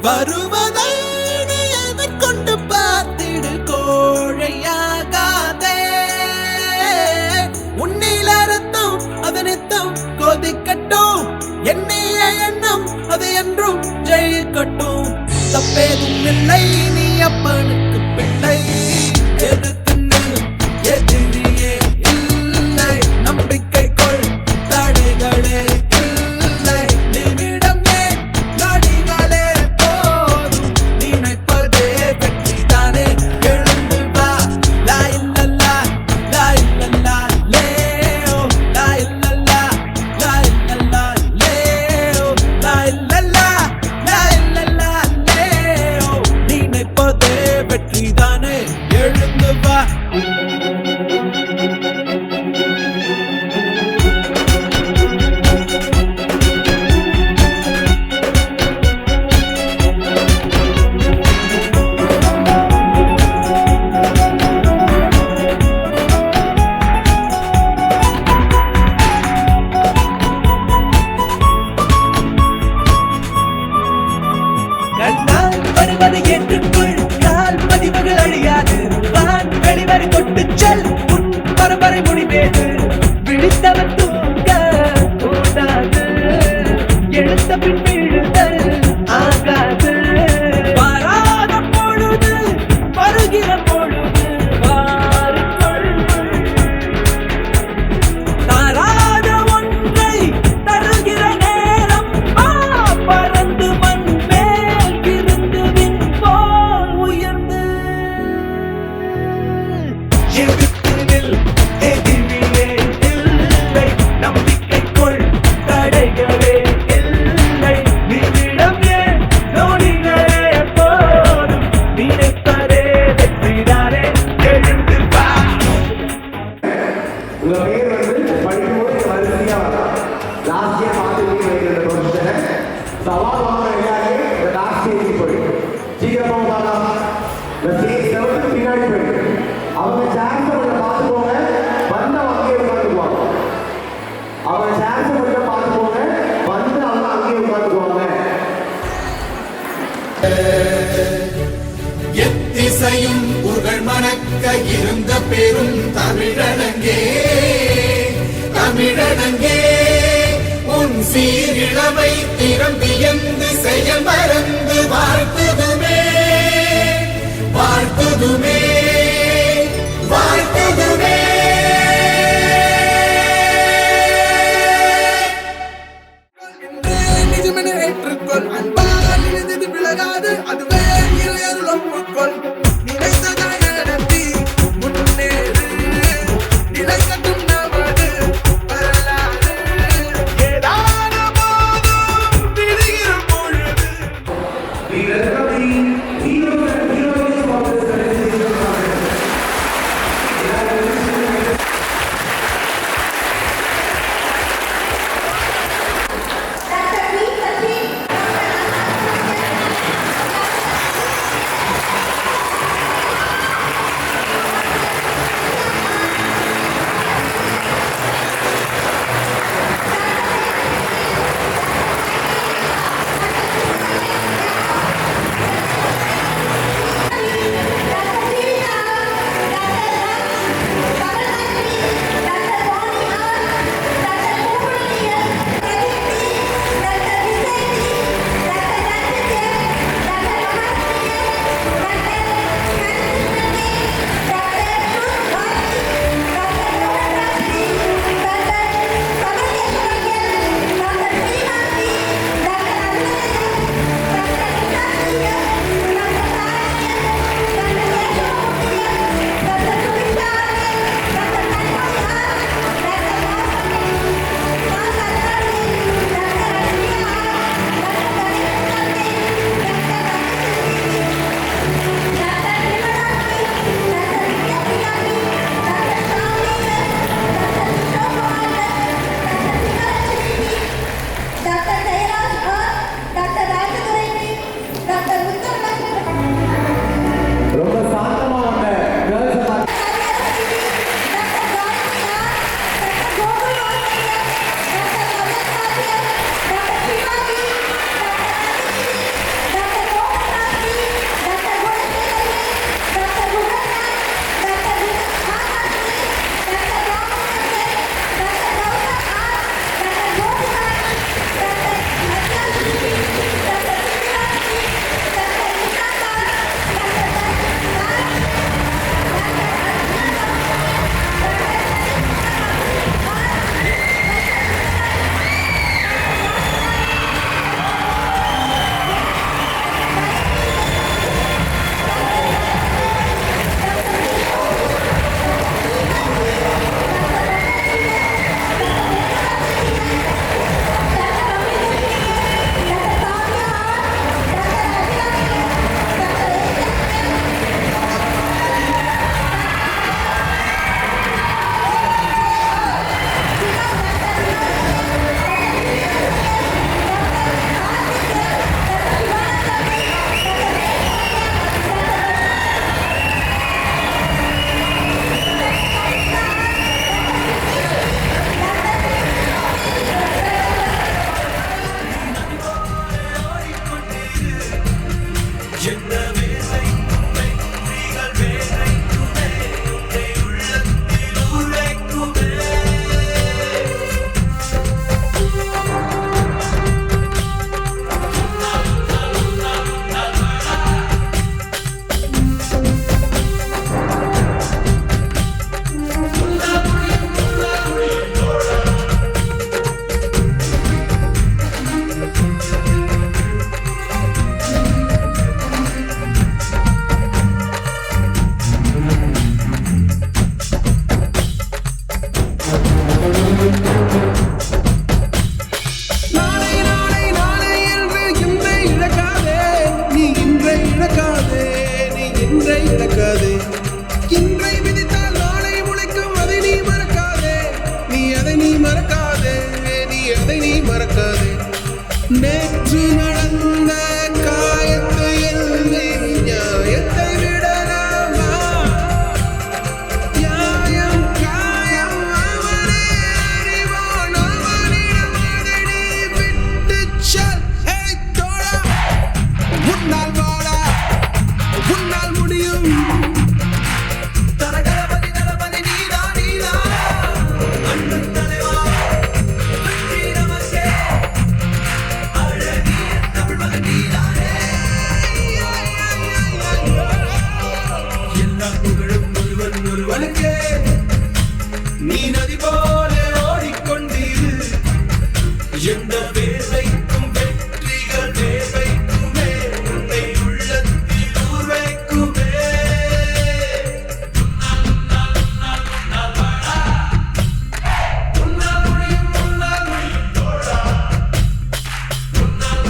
வருவதை நீ எதிர்கொண்டு பார்த்திடு கோழையாகாதே. உன்னில ரத்தம் அது நித்தம் கொதிக்கட்டும், எண்ணிய எண்ணம் அது என்றும் ஜெயிக்கட்டும். தப்பேதும் இல்லை, நீ அப்பனுக்கு பிள்ளை. எதிர்த்து நில், எதிரியே இல்லை. நம்பிக்கை கொள், தடைகளே இல்லை. நிமிடம் ஏன், நொடிகளே போதும். நினைப்பதே வெற்றிதானே. எழுந்து வா, லா இல்லல்லா, லா இல்லல்லா லேயோ, லா இல்லல்லா, லா இல்லல்லா லேயோ, லா இல்லல்லா, லா இல்லல்லா லேயோ. நினைப்பதே வெற்றிதானே. எழுந்து வா. கண்ணால் வருவதை ஏற்றுக்கொள், கால் பதிவுகள் அழியாது. வான் வெளிவரை கொட்டுச் செல், உன் பரம்பரை முடிவேது. விழித்தவன் தூங்க கூடாது, எழுத்த பின் விழுதல் ஆகாது. வராத பொழுது வருகிற பொழுது மாறிக்கொள். தராத ஒன்றை தருகிற நேரம் பறந்து மண் மேல் இருந்து விண் போல் உயர்ந்து. எதிர்த்து நில், எதிரியே இல்லை. நம்பிக்கை கொள், தடைகளே இல்லை. நிமிடம் ஏன், நொடிகளே போதும். நினைப்பதே வெற்றிதானே. எழுந்து வா. உங்க பேர் படிக்கும்போது வரிசையா வரலாம். லாஸ்ட் இயர் பார்த்துக்கிட்டே வைக்கிற ப்ரொஃபஷனை சவால் வாங்க எல்லாருமே இந்த லாஸ்ட் ஸ்டேஜ் போயிடும். சீக்கிரமா உட்காரலாம். இந்த ஸ்டேஜ் லெவலுக்கு பின்னாடி போயிடும். அவங்க சான்ஸை கொஞ்சம் பார்த்துக்கோங்க. வந்து அங்கேயே உட்காந்துக்குவாங்க. அவங்க சான்ஸை கொஞ்சம் பார்த்துக்கோங்க. வந்து அவங்க அங்கேயே உட்காந்துக்குவாங்க. எத்திசையும் புகழ் மணக்க இருந்த பெரும் தமிழனங்கே, தமிழனங்கே. உன் சீரிழமை திறம்பியந்து செயல் மறந்து வாழ்த்துதுமே, வாழ்த்துதுமே, வாழ்த்துதுமே. நிஜமென ஏற்றுக்கொள், அன்பால் நினைந்தது விலகாது. அதுவே இறையருள் ஒப்புக்கொள். நினைத்ததாய் நடத்தி முன்னேறு, நிலைக்கட்டும் நமது வரலாறு. ஏதான போதும் விடுகிற பொழுது நேற்று நடந்த காயத்தை எண்ணி நியாயத்தை விடலாமா? நியாயம் காயம் அவனே அறிவான், அவனிடம் அதை நீ விட்டுச் செல். ஏய் தோழா, உன்னால் வாழ உன்னால் முடியும். தரகரபதி தளபதி நீதான் நீதான் அன்பு தலைவா, வெற்றி நமக்கே. அழகிய தமிழ் மகன் நீதானே. எல்லா புகழும் ஒருவன் ஒருவனுக்கே. நீ நதி போல ஓடிக்கொண்டிரு. எந்த வேர்வைக்கும் வெற்றிகள் வேர்வைக்குமே. உன்னை உள்ளத்தில் ஊர் வைக்குமே. உன்னால் முடியும், உன்னால் முடியும் தோழா. உன்னால்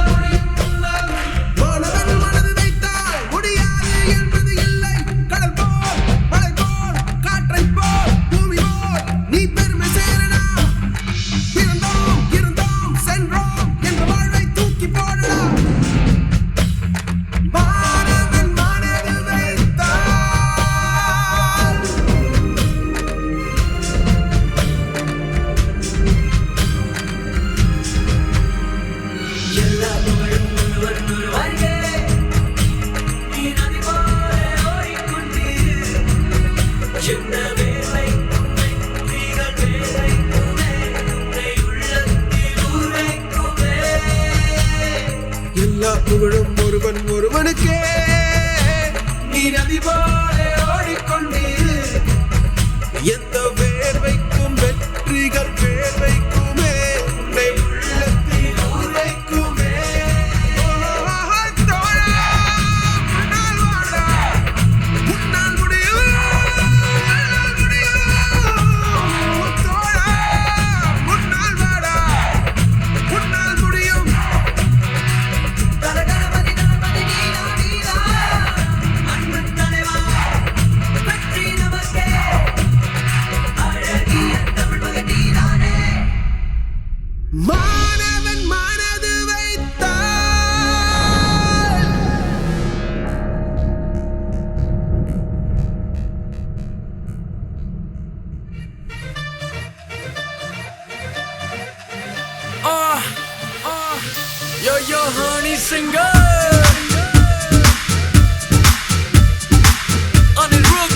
முடியும், உன்னால் முடியும். மாணவன் மனது வைத்தால் முடியாது என்பது இல்லை. கடல் போல், மலை போல், காற்றைப் போல், பூமி போல் நீ பெருமை சேரடா. பிறந்தோம், இருந்தோம், சென்றோம் என்ற வாழ்வை தூக்கி போடடா. மாணவன் மனது வைத்தால் எல்லா புகழும் ஒருவன் ஒருவனுக்கே. நீ நதி போல ஓடிக்கொண்டிரு. எந்த வேர்வைக்கும் வெற்றிகள் வேர்வைக்குமே. உன்னை உள்ளத்தில் ஊர் வைக்குமே. எல்லா புகழும் ஒருவன் ஒருவனுக்கே. நீ நதி போல ஓடிக்கொண்டிரு. எந்த வேர்வைக்கும் வெற்றிகள் வேர்வைக்குமே. உன்னை உள்ளத்தில் ஊர் வைக்குமே. தோழா, உன்னால் வாழ உன்னால் முடியும். உன்னால் முடியும். தோழா, உன்னால் வாழ உன்னால் முடியும். தரகரபதி தளபதி நீதான் நீதான் அன்பு தலைவா, வெற்றி நமக்கே. அழகிய தமிழ் மகன் நீதானே. மாணவன் மனது வைத்தால் yo honey singer on the roof.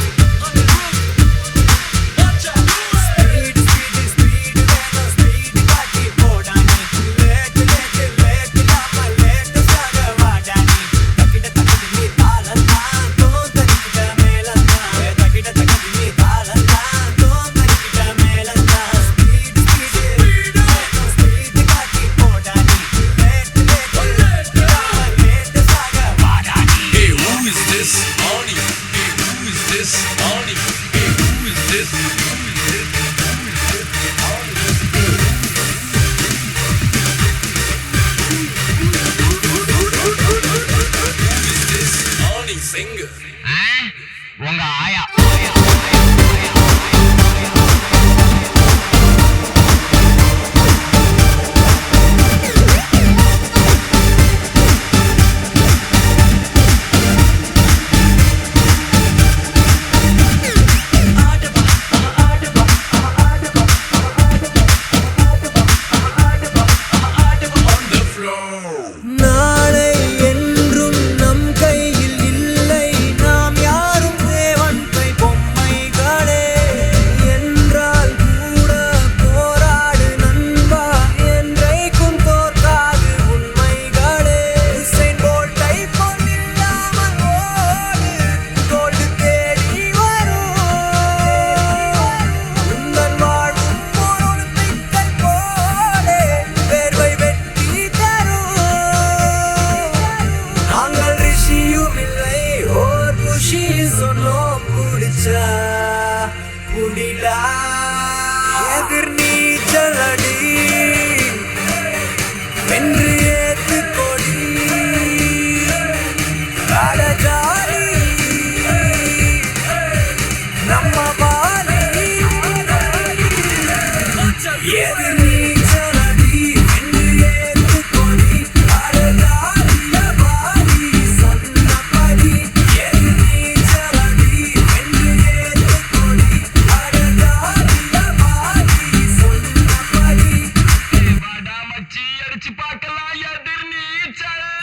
Watch out. Speed, speed, speed, வேணும் speed காட்டி போடானே. Let நாம let சாக வாடானே. தக்கிட தக்கடி நீ தாளந்தான், தோந்தரிக்கிட்ட மேலந்தான். தக்கிட தக்கடி நீ தாளந்தான், தோந்தரிக்கிட்ட மேலந்தான். Speed, speed, வேணும் speed காட்டி போடானே. Let நாம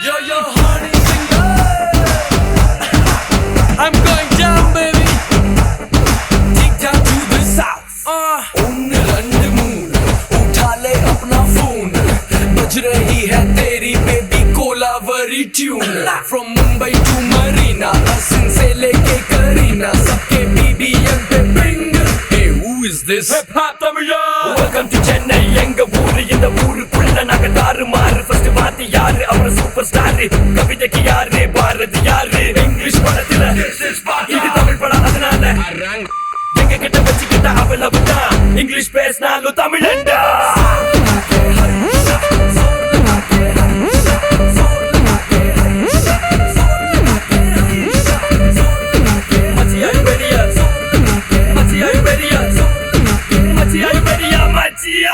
Yo, yo, honey, I'm going down, baby. Take down to the south. उन रंड मून उठा ले अपना फोन, बज रही है तेरी baby Kolaveri tune. From Mumbai to Marina, Haasan से लेके करीना, सबके BBM पे bring. Hey, who is this? Hip Hop Tamila. Welcome to Chennai, எங்க ஊரு இந்த ஊருக்குள்ள நாங்க தாறுமாறு. First வாத்தி யாரு, அப்புறம் சூப்பர் ஸ்டார், கவிதைக்கு யாரு, பாரதி யாரு, இங்கிலீஷ் படத்துல இது தமிழ் படம் அதனால எங்க கிட்ட வச்சுக்கிட்ட அவ்வளவுதான், இங்கிலீஷ் பேசினாலும் தமிழண்டா.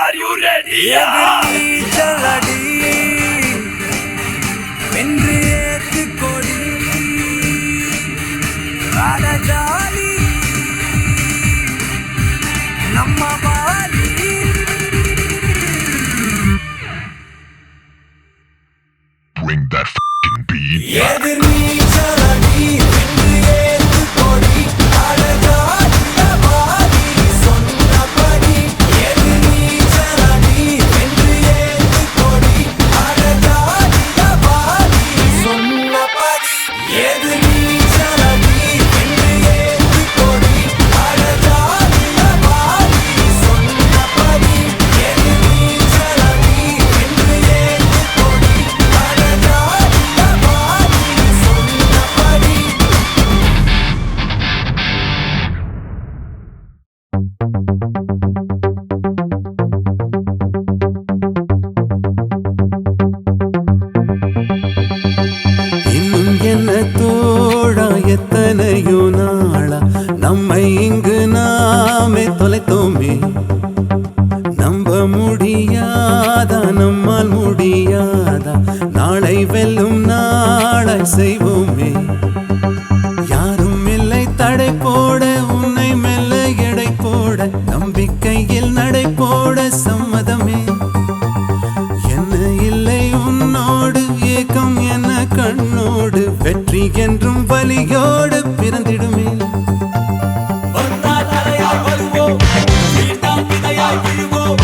Are you ready? ஜலடி வென்று ஏத்து கொடி அடஜாலி நம்ம poly. Bring that f***ing beat. எதிர் நீ ஜலடி வென்று ஏத்து கொடி அடஜாலிய பாலி சொன்னபடி. எதிர் நீ ஜலடி வென்று ஏத்து கொடி அடஜாலிய பாலி சொன்னபடி. எதிர் நீ ஜலடி வென்று ஏத்து கொடி அடஜாலிய பாலி சொன்னபடி. எதிர் நீ ஜலடி வென்று ஏத்து கொடி அடஜாலிய பாலி சொன்னபடி. இன்னும் என்ன தோழா எத்தனையோ நாளா நம்மை இங்கு நாமே தொலைத்தோமே. நம்ப முடியாதா நம்மால் முடியாதா, நாளை வெல்லும் நாளை செய்வோமே. யாரும் இல்லை தடை போட, உன்னை மெல்ல எடை போட, நம்பிக்கையில் நடை போட சம்மதமே. என்ன இல்லை உன்னோடு ஏக்கம் என்ன கண்ணோடு, வெற்றி என்றும் வலியோடு பிறந்திடுமே. வந்தால் அலையாய் வருவோம், வீழ்ந்தால் விதையாய் விழுவோம்,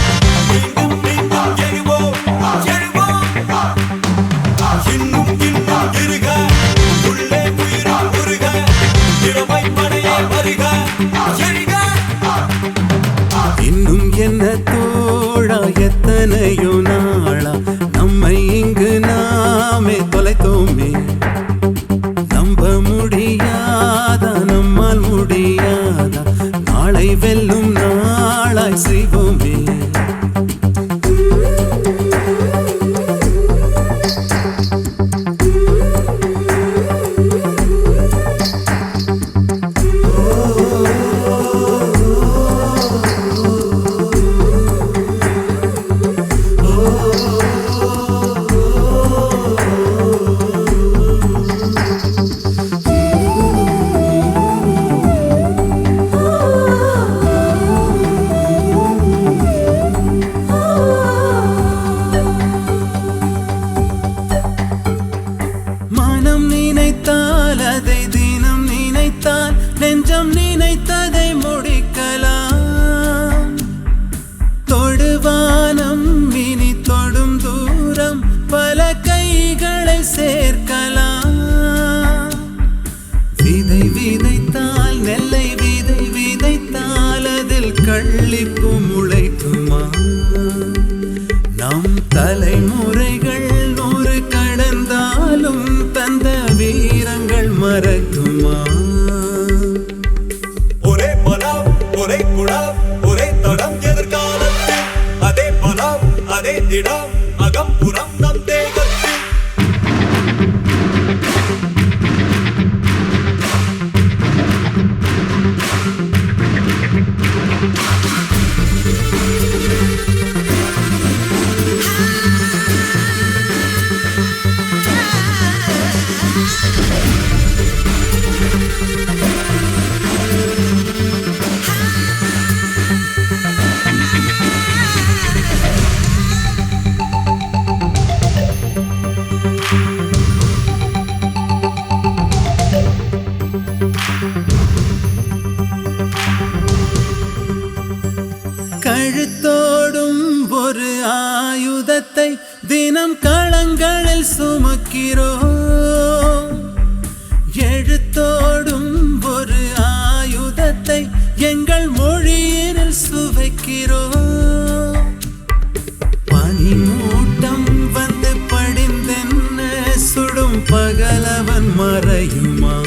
மீண்டும் மீண்டும் எழுவோம், எழுவோம். இன்னும் இன்னும் இருக, உள்ளே உயிரும் உருக, இளமை படையே வருக, எழுக. இன்னும் என்ன தோழா எத்தனையோ நாளா நம்மை இங்கு நாமே தொலைத்தோமே. நம்ப முடியாதா நம்மால் முடியாதா, நாளை வெல்லும் நாளாய் செய்வோமே. மனம் நினைத்தால் அதை தினம் நினைத்தால், நெஞ்சம் நினைத்ததை முடிக்கலாம். தொடுவானம் இனி தொடும் தூரம், பல கைகளை சேர்க்கலாம். விதை விதைத்தால் நெல்லை விதை விதைத்தால், அதில் கள்ளிப்பு முளைக்குமா. நம் தலைமுறைகள் 100 கடந்தாலும் தந்த வீரங்கள் மறக்குமா. ஒரே மனம், ஒரே குணம், ஒரே தடம் எதிர்காலத்தில், அதே பலம், அதே திடம், அகம் புறம் நம் தேகத்தில். ஆயுதத்தை தினம் களங்களில் சுமக்கிறோம். எழுத்தோடும் ஒரு ஆயுதத்தை எங்கள் மொழியினில் சுவைக்கிறோம். பனிமூட்டம் வந்து படிந்தென்ன சுடும் பகலவன் மறையுமா?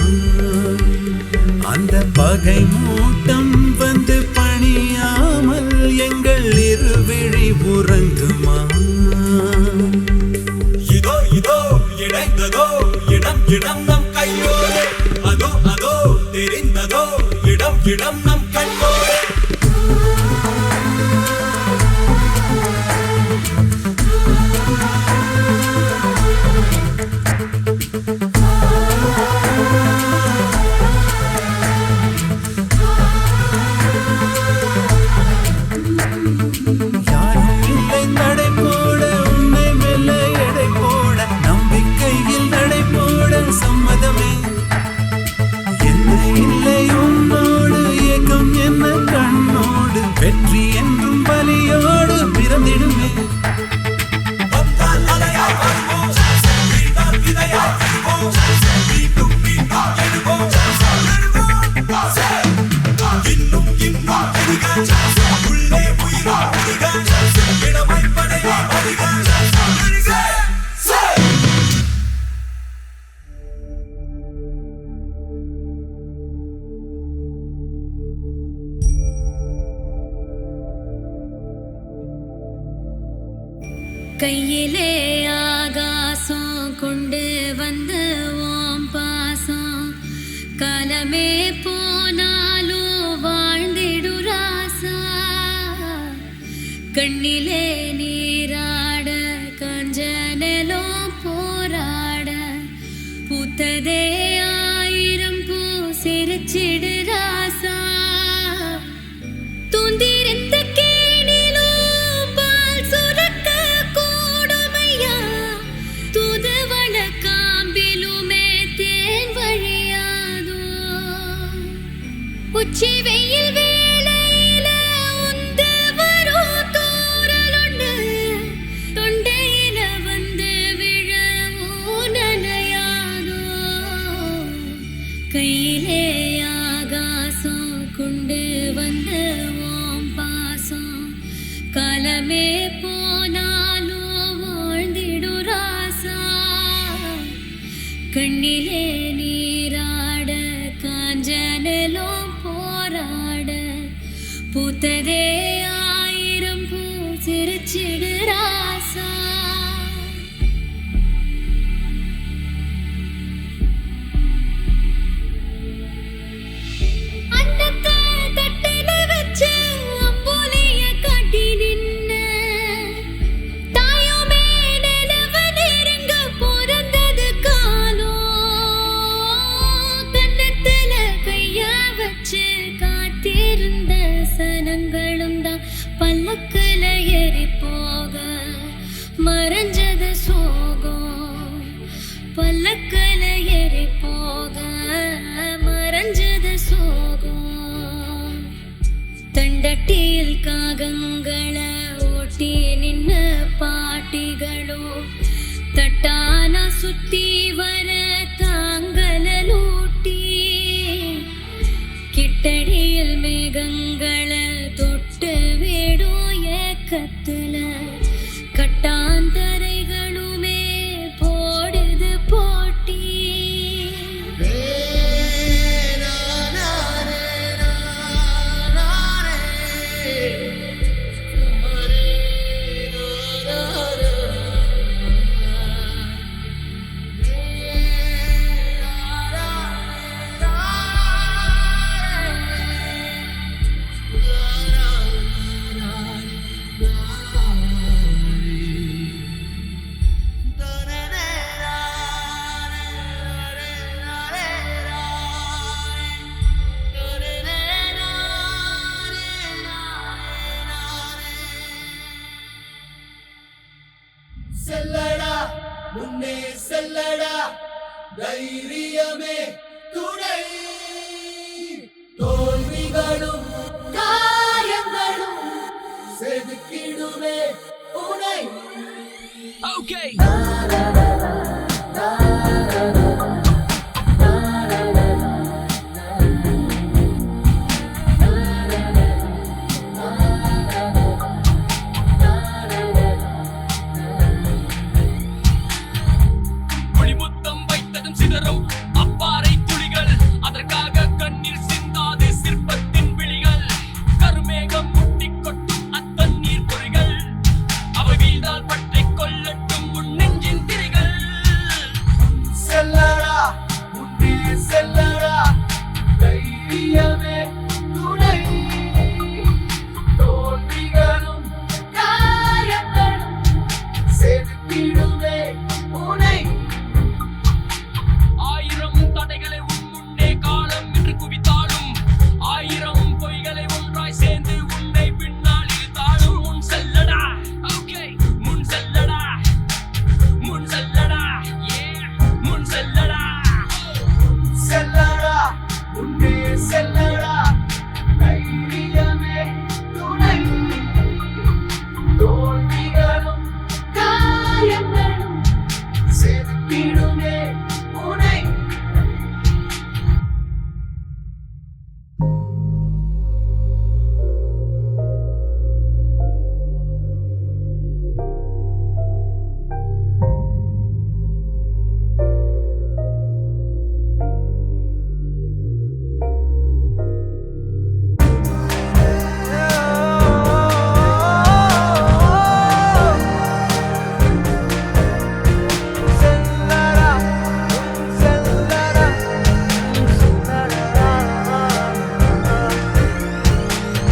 அந்த பகை மூட்டம் வந்து பணியாமல் எங்கள் இருவிழி உறங்குமா? இதோ இதோ இணைந்ததோ இடம் இடம் நம் கையோரே, அதோ அதோ தெரிந்ததோ இடம் இடம் நம் கண்ணோரே. யாரும் இல்லை நடை போட, உன்னை மெல்ல எடை போட, நம்பிக்கையில் நடை போட சம்மதமே. என்ன இல்லை உன்னோடு, ஏக்கம் என்ன கண்ணோடு, வெற்றி என்றும் வலியோடு பிறந்திடுமே. வந்தால் அலையாய் வருவோம், வீழ்ந்தால் இதையாய் விடுவோம், மீண்டும் மீண்டும் எழுவோம், இன்னும் இன்னும் எதிக, உள்ளே உயிரா ஒளிக, இளமை படையை அறிக. கையிலே ஆகாசம் கொண்டு வந்த ஓம் பாசம், காலமே போனாலும் வாழ்ந்திடு ராசா. கண்ணிலே நீராட கஞ்சனலோ போராட, பூத்ததே ஆயிரம் பூ சிரிச்சிடு ராசா. தூந்திருந்த கேணிலோ பால் சுரக்க கூடுமையா, தூதுவள காம்பிலுமே தேன் வழியாதோ. உச்சி வெயில் வேளையில உந்து வரும் தூறலுண்டு, தொண்டையில வந்து விழவும் நனையாதோ. கையிலே ஆகாசம் கொண்டு வந்த ஓம் பாசம், காலமே போனாலும் வாழ்ந்திடு ராசா. கண்ணிலே நீராட காஞ்சனலோ போராட, பூத்ததே ஆயிரம் பூ சிரிச்சிடு ராசா. அன்னத்தை தட்டில வச்சு அம்புலிய காட்டி நின்ன, தாயுமே நிலவ நெருங்க பிறந்தது காலோ. கன்னத்துல கைய வச்சு காத்திருந்த சனங்களும் தான் பல்லக்குல ஏறி போக மறைஞ்சது சோகம். பல்லக்குல ஏறி போக மறைஞ்சது சோகம். தண்டட்டியில் காகங்களை ஓட்டி நின்ன பாட்டிகளோ, தட்டான சுத்தி வர தாங்கலூட்டி, கிட்டடியில் மேகங்களை தொட்டு விடும் ஏக்கத்துல, கட்டாந்தரைகளுமே போடுது போட்டி. செல்லடா முன்னே செல்லடா, தைரியமே துணை. தோல்விகளும் காயங்களும் செதுக்கிடுமே உனை. Okay. ஒளிமுத்தம் வைத்ததும் சிதறும் அப்பாறை துளிகள், அதற்காக கண்ணீர் சிந்தாது சிற்பத்தின் விழிகள். கருமேகம் முட்டிக் கொட்டும் அத்தண்ணீர் பொறிகள், அவை வீழ்ந்தால் பற்றிக் கொள்ளட்டும் உன் நெஞ்சின் திரைகள். செல்லடா முன்னே செல்லடா தைரியமே துணை தோல்விகளும் காயங்களும் செதுக்கிடுமே உனை. ஆயிரம் தடைகளை உன் முன்னே காலம் என்று குவித்தாலும், ஆயிரம் பொய்களை ஒன்றாய் சேர்ந்து உன்னை பின்னால் இழுத்தாலும் முன் செல்லடா. Okay. முன் செல்லடா, முன் செல்லடா, yeah, முன் செல்லடா. செல்லடா முன்னே செல்லடா தைரியமே துணை தோல்விகளும் காயங்களும் செதுக்கிடுமே உனை.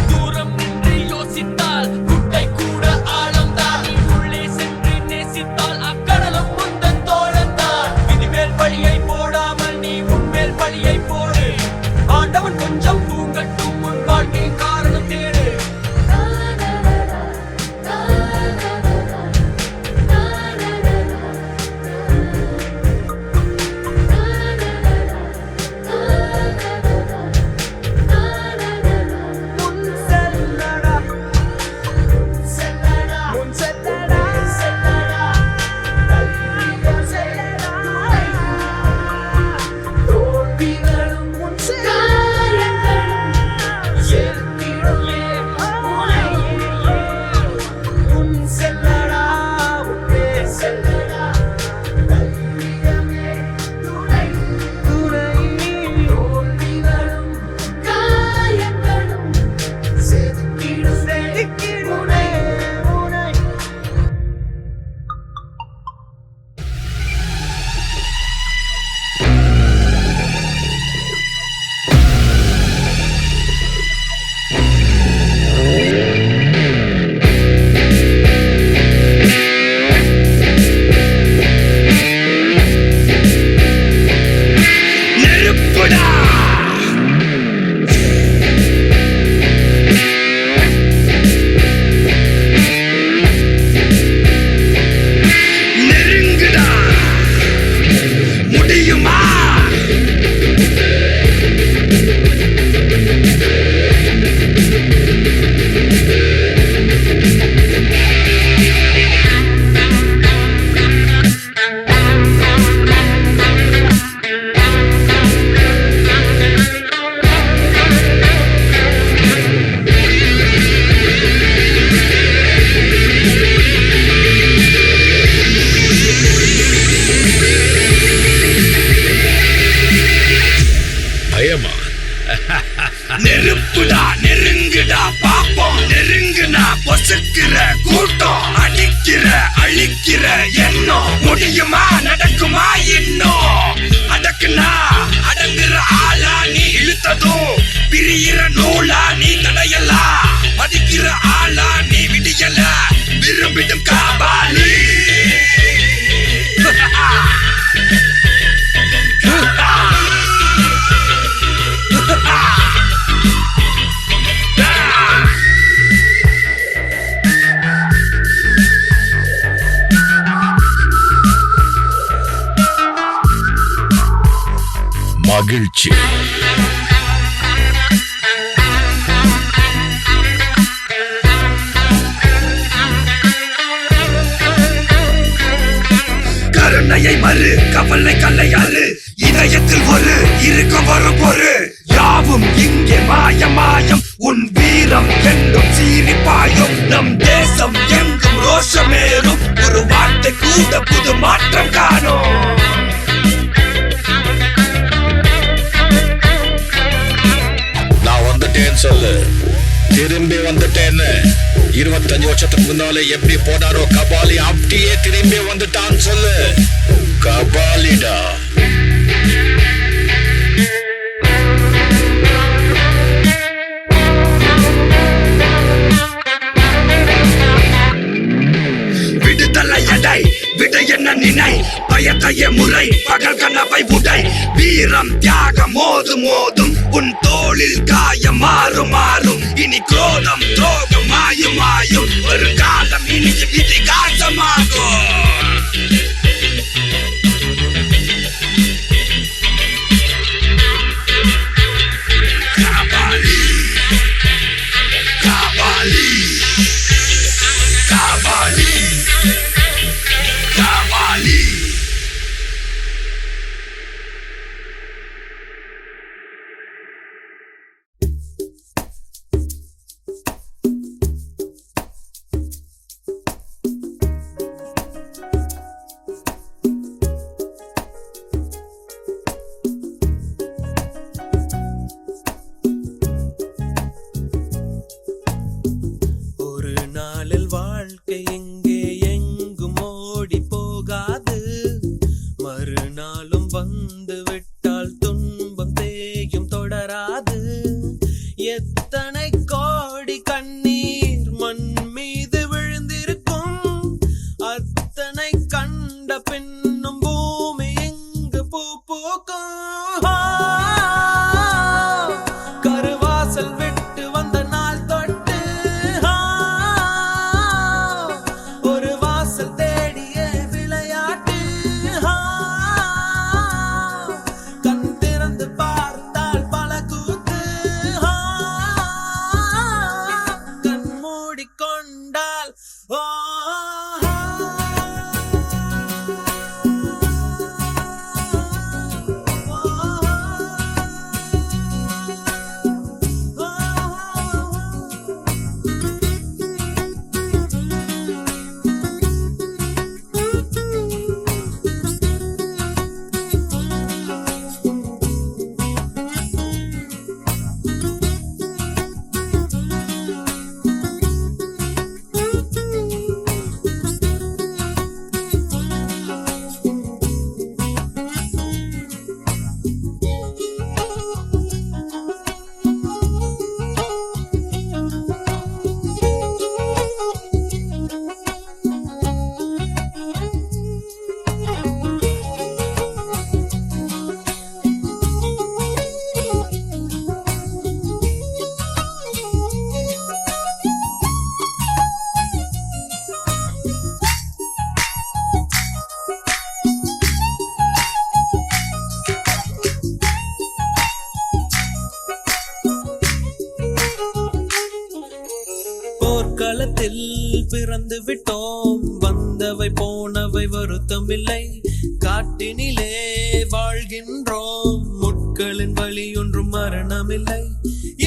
தூரம் நின்று யோசித்தால் குட்டை கூட ஆழம்தான். நீ உள்ளே சென்று நேசித்தால் அக்கடலும் முந்தன் தோழந்தான். விதிமேல் பழியை போடாமல் நீ உன்மேல் பழியை போடு. ஆண்டவன் கொஞ்சம் தூங்கட்டும், உன் வாழ்க்கை காரணம் தேடு. செல்லடா முன் செல்லடா செல்லடா தைரியம் செல்லடா தோல்விகளும் முன் காயங்களும் செதுக்கிடுமே உனை. முன் செல்லடா முன்னே செல்லடா தைரியமே துணை தோல்விகளும் காயங்களும் செதுக்கிடுமே உனை. நெருப்புடா, நெருங்குடா, முடியுமா? பயமா? நெருப்புடா, நெருங்குடா பாப்போம். நெருங்குனா பொசுக்கிற கூட்டம், அடிக்கிற அழிக்கிற எண்ணம். முடியுமா, நடக்குமா இன்னும்? அடக்குனா அடங்குற ஆளா நீ இழுத்ததும், பிரியிற நூலா நீ தடையலாம். மதிக்கிற ஆளா நீ விடியல, விரும்பிடும் காபாலி. மகிழ்ச்சி. கவலையை மறு கவலை கல்லையாறு இதயத்தில் ஒரு இருக்கும் வரும் பொரு யாவும் இங்கே மாயம் மாயம் உன் வீரம் என்றும் சீரிப்பாயும் நம் தேசம் எங்கும் ரோஷமேறும் ஒரு வார்த்தை கூட புது மாற்றம் காணும் நான் வந்துட்டேன்னு சொல்லு திரும்பி வந்துட்டேன்னு 25 வருஷத்துக்கு முன்னாலே எப்படி போனாரோ கபாலி அப்படியே திரும்பி வந்துட்டான்னு சொல்லு கபாலிடா விடுதலை எடை விட என்ன நினை பயத்தைய முறை பகல் கனவை உடை வீரம் தியாகம் மோதும் மோதும் உன் தோளில் காயம் மாறும் மாறும் இனி கோலம் துரோகம் மாயும் மாயும் ஒரு காலம் இனி விதி காசமாகும் காபாலி காபாலி காபாலி காபாலி ஒரு நாளில் வாழ்க்கை எங்கே எங்கும் ஓடி போகாது மறுநாளும் வந்து விட்டால் துன்பம் தேயும் தொடராது எத்தனை கோடி கண்ணீர் மண் மீது விழுந்திருக்கும் அத்தனை கண்ட பின்னும் பூமி எங்கு பூ பூக்கும் கருவாசல் விட்டு வந்த நாள் தொட்டு ஒரு வாசல் தேடிய விளையாட்டு கண் திறந்து பார்த்தால் பல கூத்து கண் மூடிக்கொண்டால் போர்க்களத்தில் பிறந்து விட்டோம் வந்தவை போனவை வருத்தமில்லை காட்டினிலே வாழ்கின்றோம் முட்களின் வழி ஒன்றும் மரணமில்லை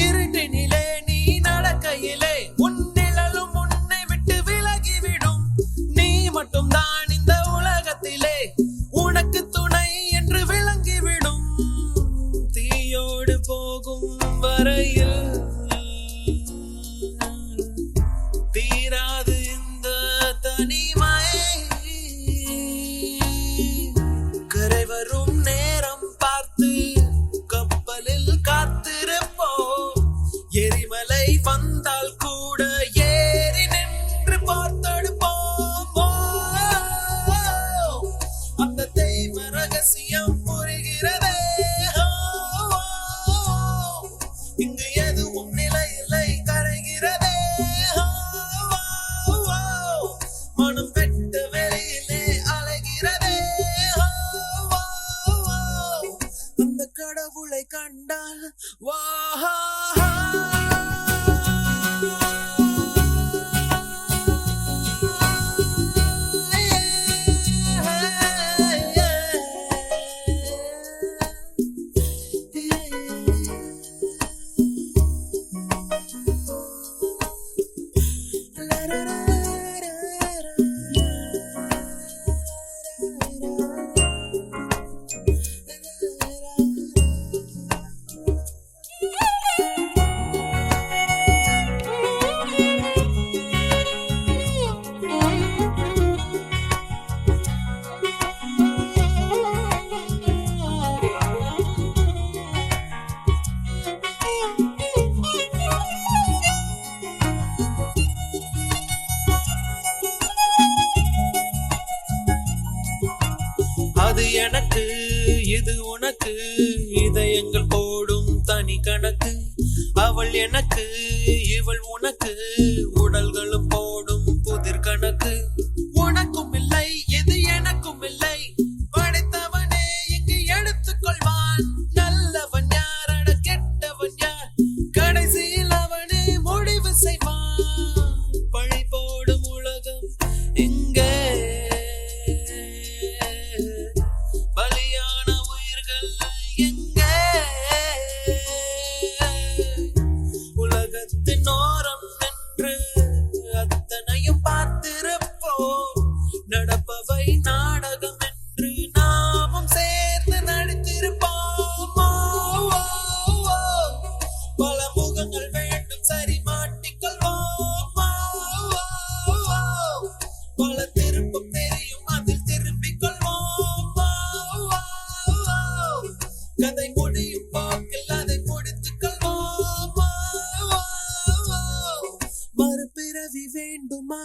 இருட்டினிலே நீ நடக்கையிலே உன் நிழலும் உன்னை விட்டு விலகிவிடும் நீ மட்டும் தான் இந்த உலகத்திலே உனக்கு துணை என்று விளங்கிவிடும் தீயோடு போகும் வரையில் தீராது இந்த தனிமை கரை வரும் நேரம் பார்த்து கப்பலில் காத்திருப்போம் எரிமலை வந்தால் கூட ஏறி நின்று பார்த்தெடுப்போம் அந்த தெய்வ ரகசியம் புரிகிறதே இங்கு எதுவும் நிலையில்லை கரைகிறதே மனம் இது உனக்கு இதயங்கள் போடும் தனி கணக்கு அவள் எனக்கு இவள் உனக்கு உடல்களும் போடும் புதிர் கணக்கு உனக்கும் இல்லை இது எனக்கும் இல்லை படைத்தவனே இங்கு எடுத்துக்கொள்வான் நல்லவன் யாரட கெட்டவன் யார் கடைசியில் அவனே முடிவு செய்வான் பழி போடும் உலகம் இங்கே பலியான உயிர்கள் எங்கே உலகத்தின் ஓரம் நின்று அத்தனையும் பார்த்திருப்போம் நடப்பவை நாடகம் என்று நாமும் சேர்ந்து நடித்திருப்போம் பல முகங்கள் வேண்டும் சரி மாட்டிக்கொள்வோம் பல திருப்பம் தெரியும் அதில் திரும்பிக் கொள்வோம் கதை முடியும் போக்கில் அதை முடித்துக் கொள்வோம் மறுபிறவி வேண்டுமா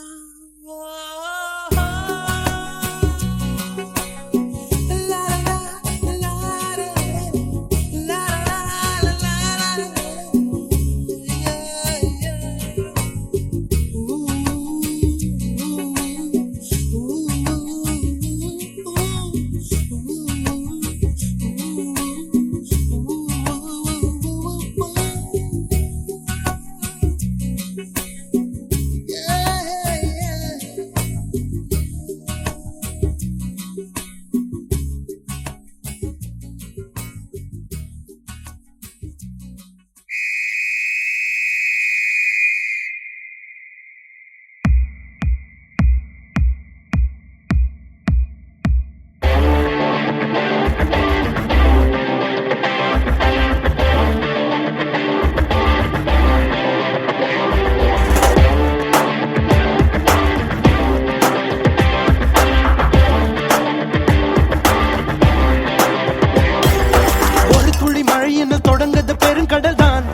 ஒரு துளி மழையின்னு தொடங்குது பெருங்கடல் தான்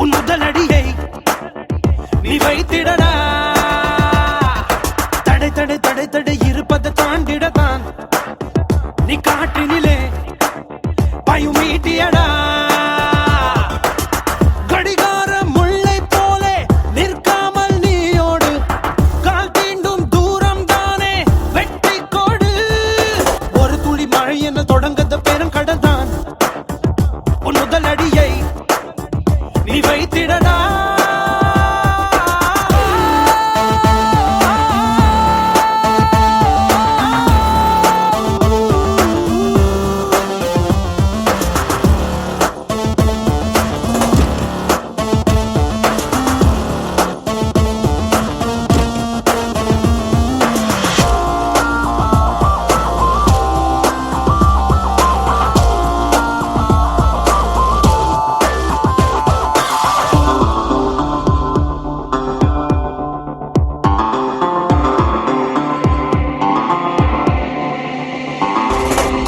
உன் முதல் அடியை நீ வைத்திடடா தடை தடை தடை தடை இருப்பதை தாண்டிடத்தான் நீ காற்றினிலே பயமீட்டியடா கடிகார முல்லை போலே நிற்காமல் நீயோடு கால் தீண்டும் தூரம் தானே வெற்றி கோடு ஒரு துளி மழை என தொடங்குது பெருங்கடல் தான் உன் முதல் அடியை நீ வைத்திடடா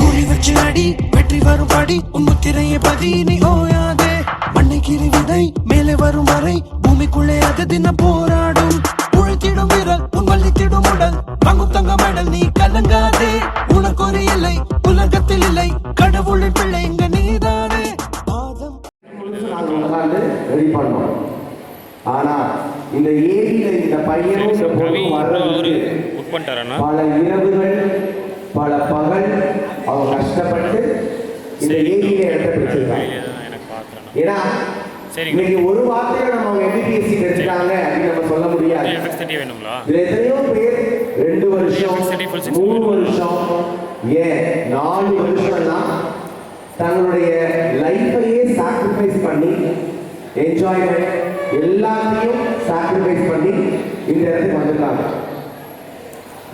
குறி வச்சு அடி வெற்றி வரும் படி உன் முத்திரையை பதி நீ ஓயாதே மண்ணை கிரி விதை மேலே வரும் வரை பூமிக்குள்ளே அது தினம் போராடும் உழைத்திடும் வீரல் உன் வள்ளித்திடும் உடல் வாங்கும் தங்க மெடல் நீ கலங்காதே உனக்கு ஒரு இல்லை உலகத்தில் இல்லை கடவுளின் பிள்ளை இங்க நீதானே பாதம் நாங்க உட்கார்ந்து ரெடி பண்ணோம். ஆனா இந்த ஏரியில இந்த பையனும் இந்த பொண்ணும் வர்றதுக்கு பல இரவுகள் பல பகல் அவங்க கஷ்டப்பட்டு இந்த ஏரியில இடத்த பிடிச்சிருக்காங்க. ஏன்னா இன்னைக்கு ஒரு வார்த்தையில நம்ம MBBS எடுத்துட்டாங்க அப்படின்னு நம்ம சொல்ல முடியாது. இதுல எத்தனையோ பேர் 2 வருஷம் 3 வருஷம் ஏன் 4 வருஷம்லாம் தங்களுடைய லைஃபையே சாக்ரிஃபைஸ் பண்ணி என்ஜாய்மெண்ட் எல்லாத்தையும் சாக்ரிஃபைஸ் பண்ணி இந்த இடத்துக்கு வந்திருக்காங்க.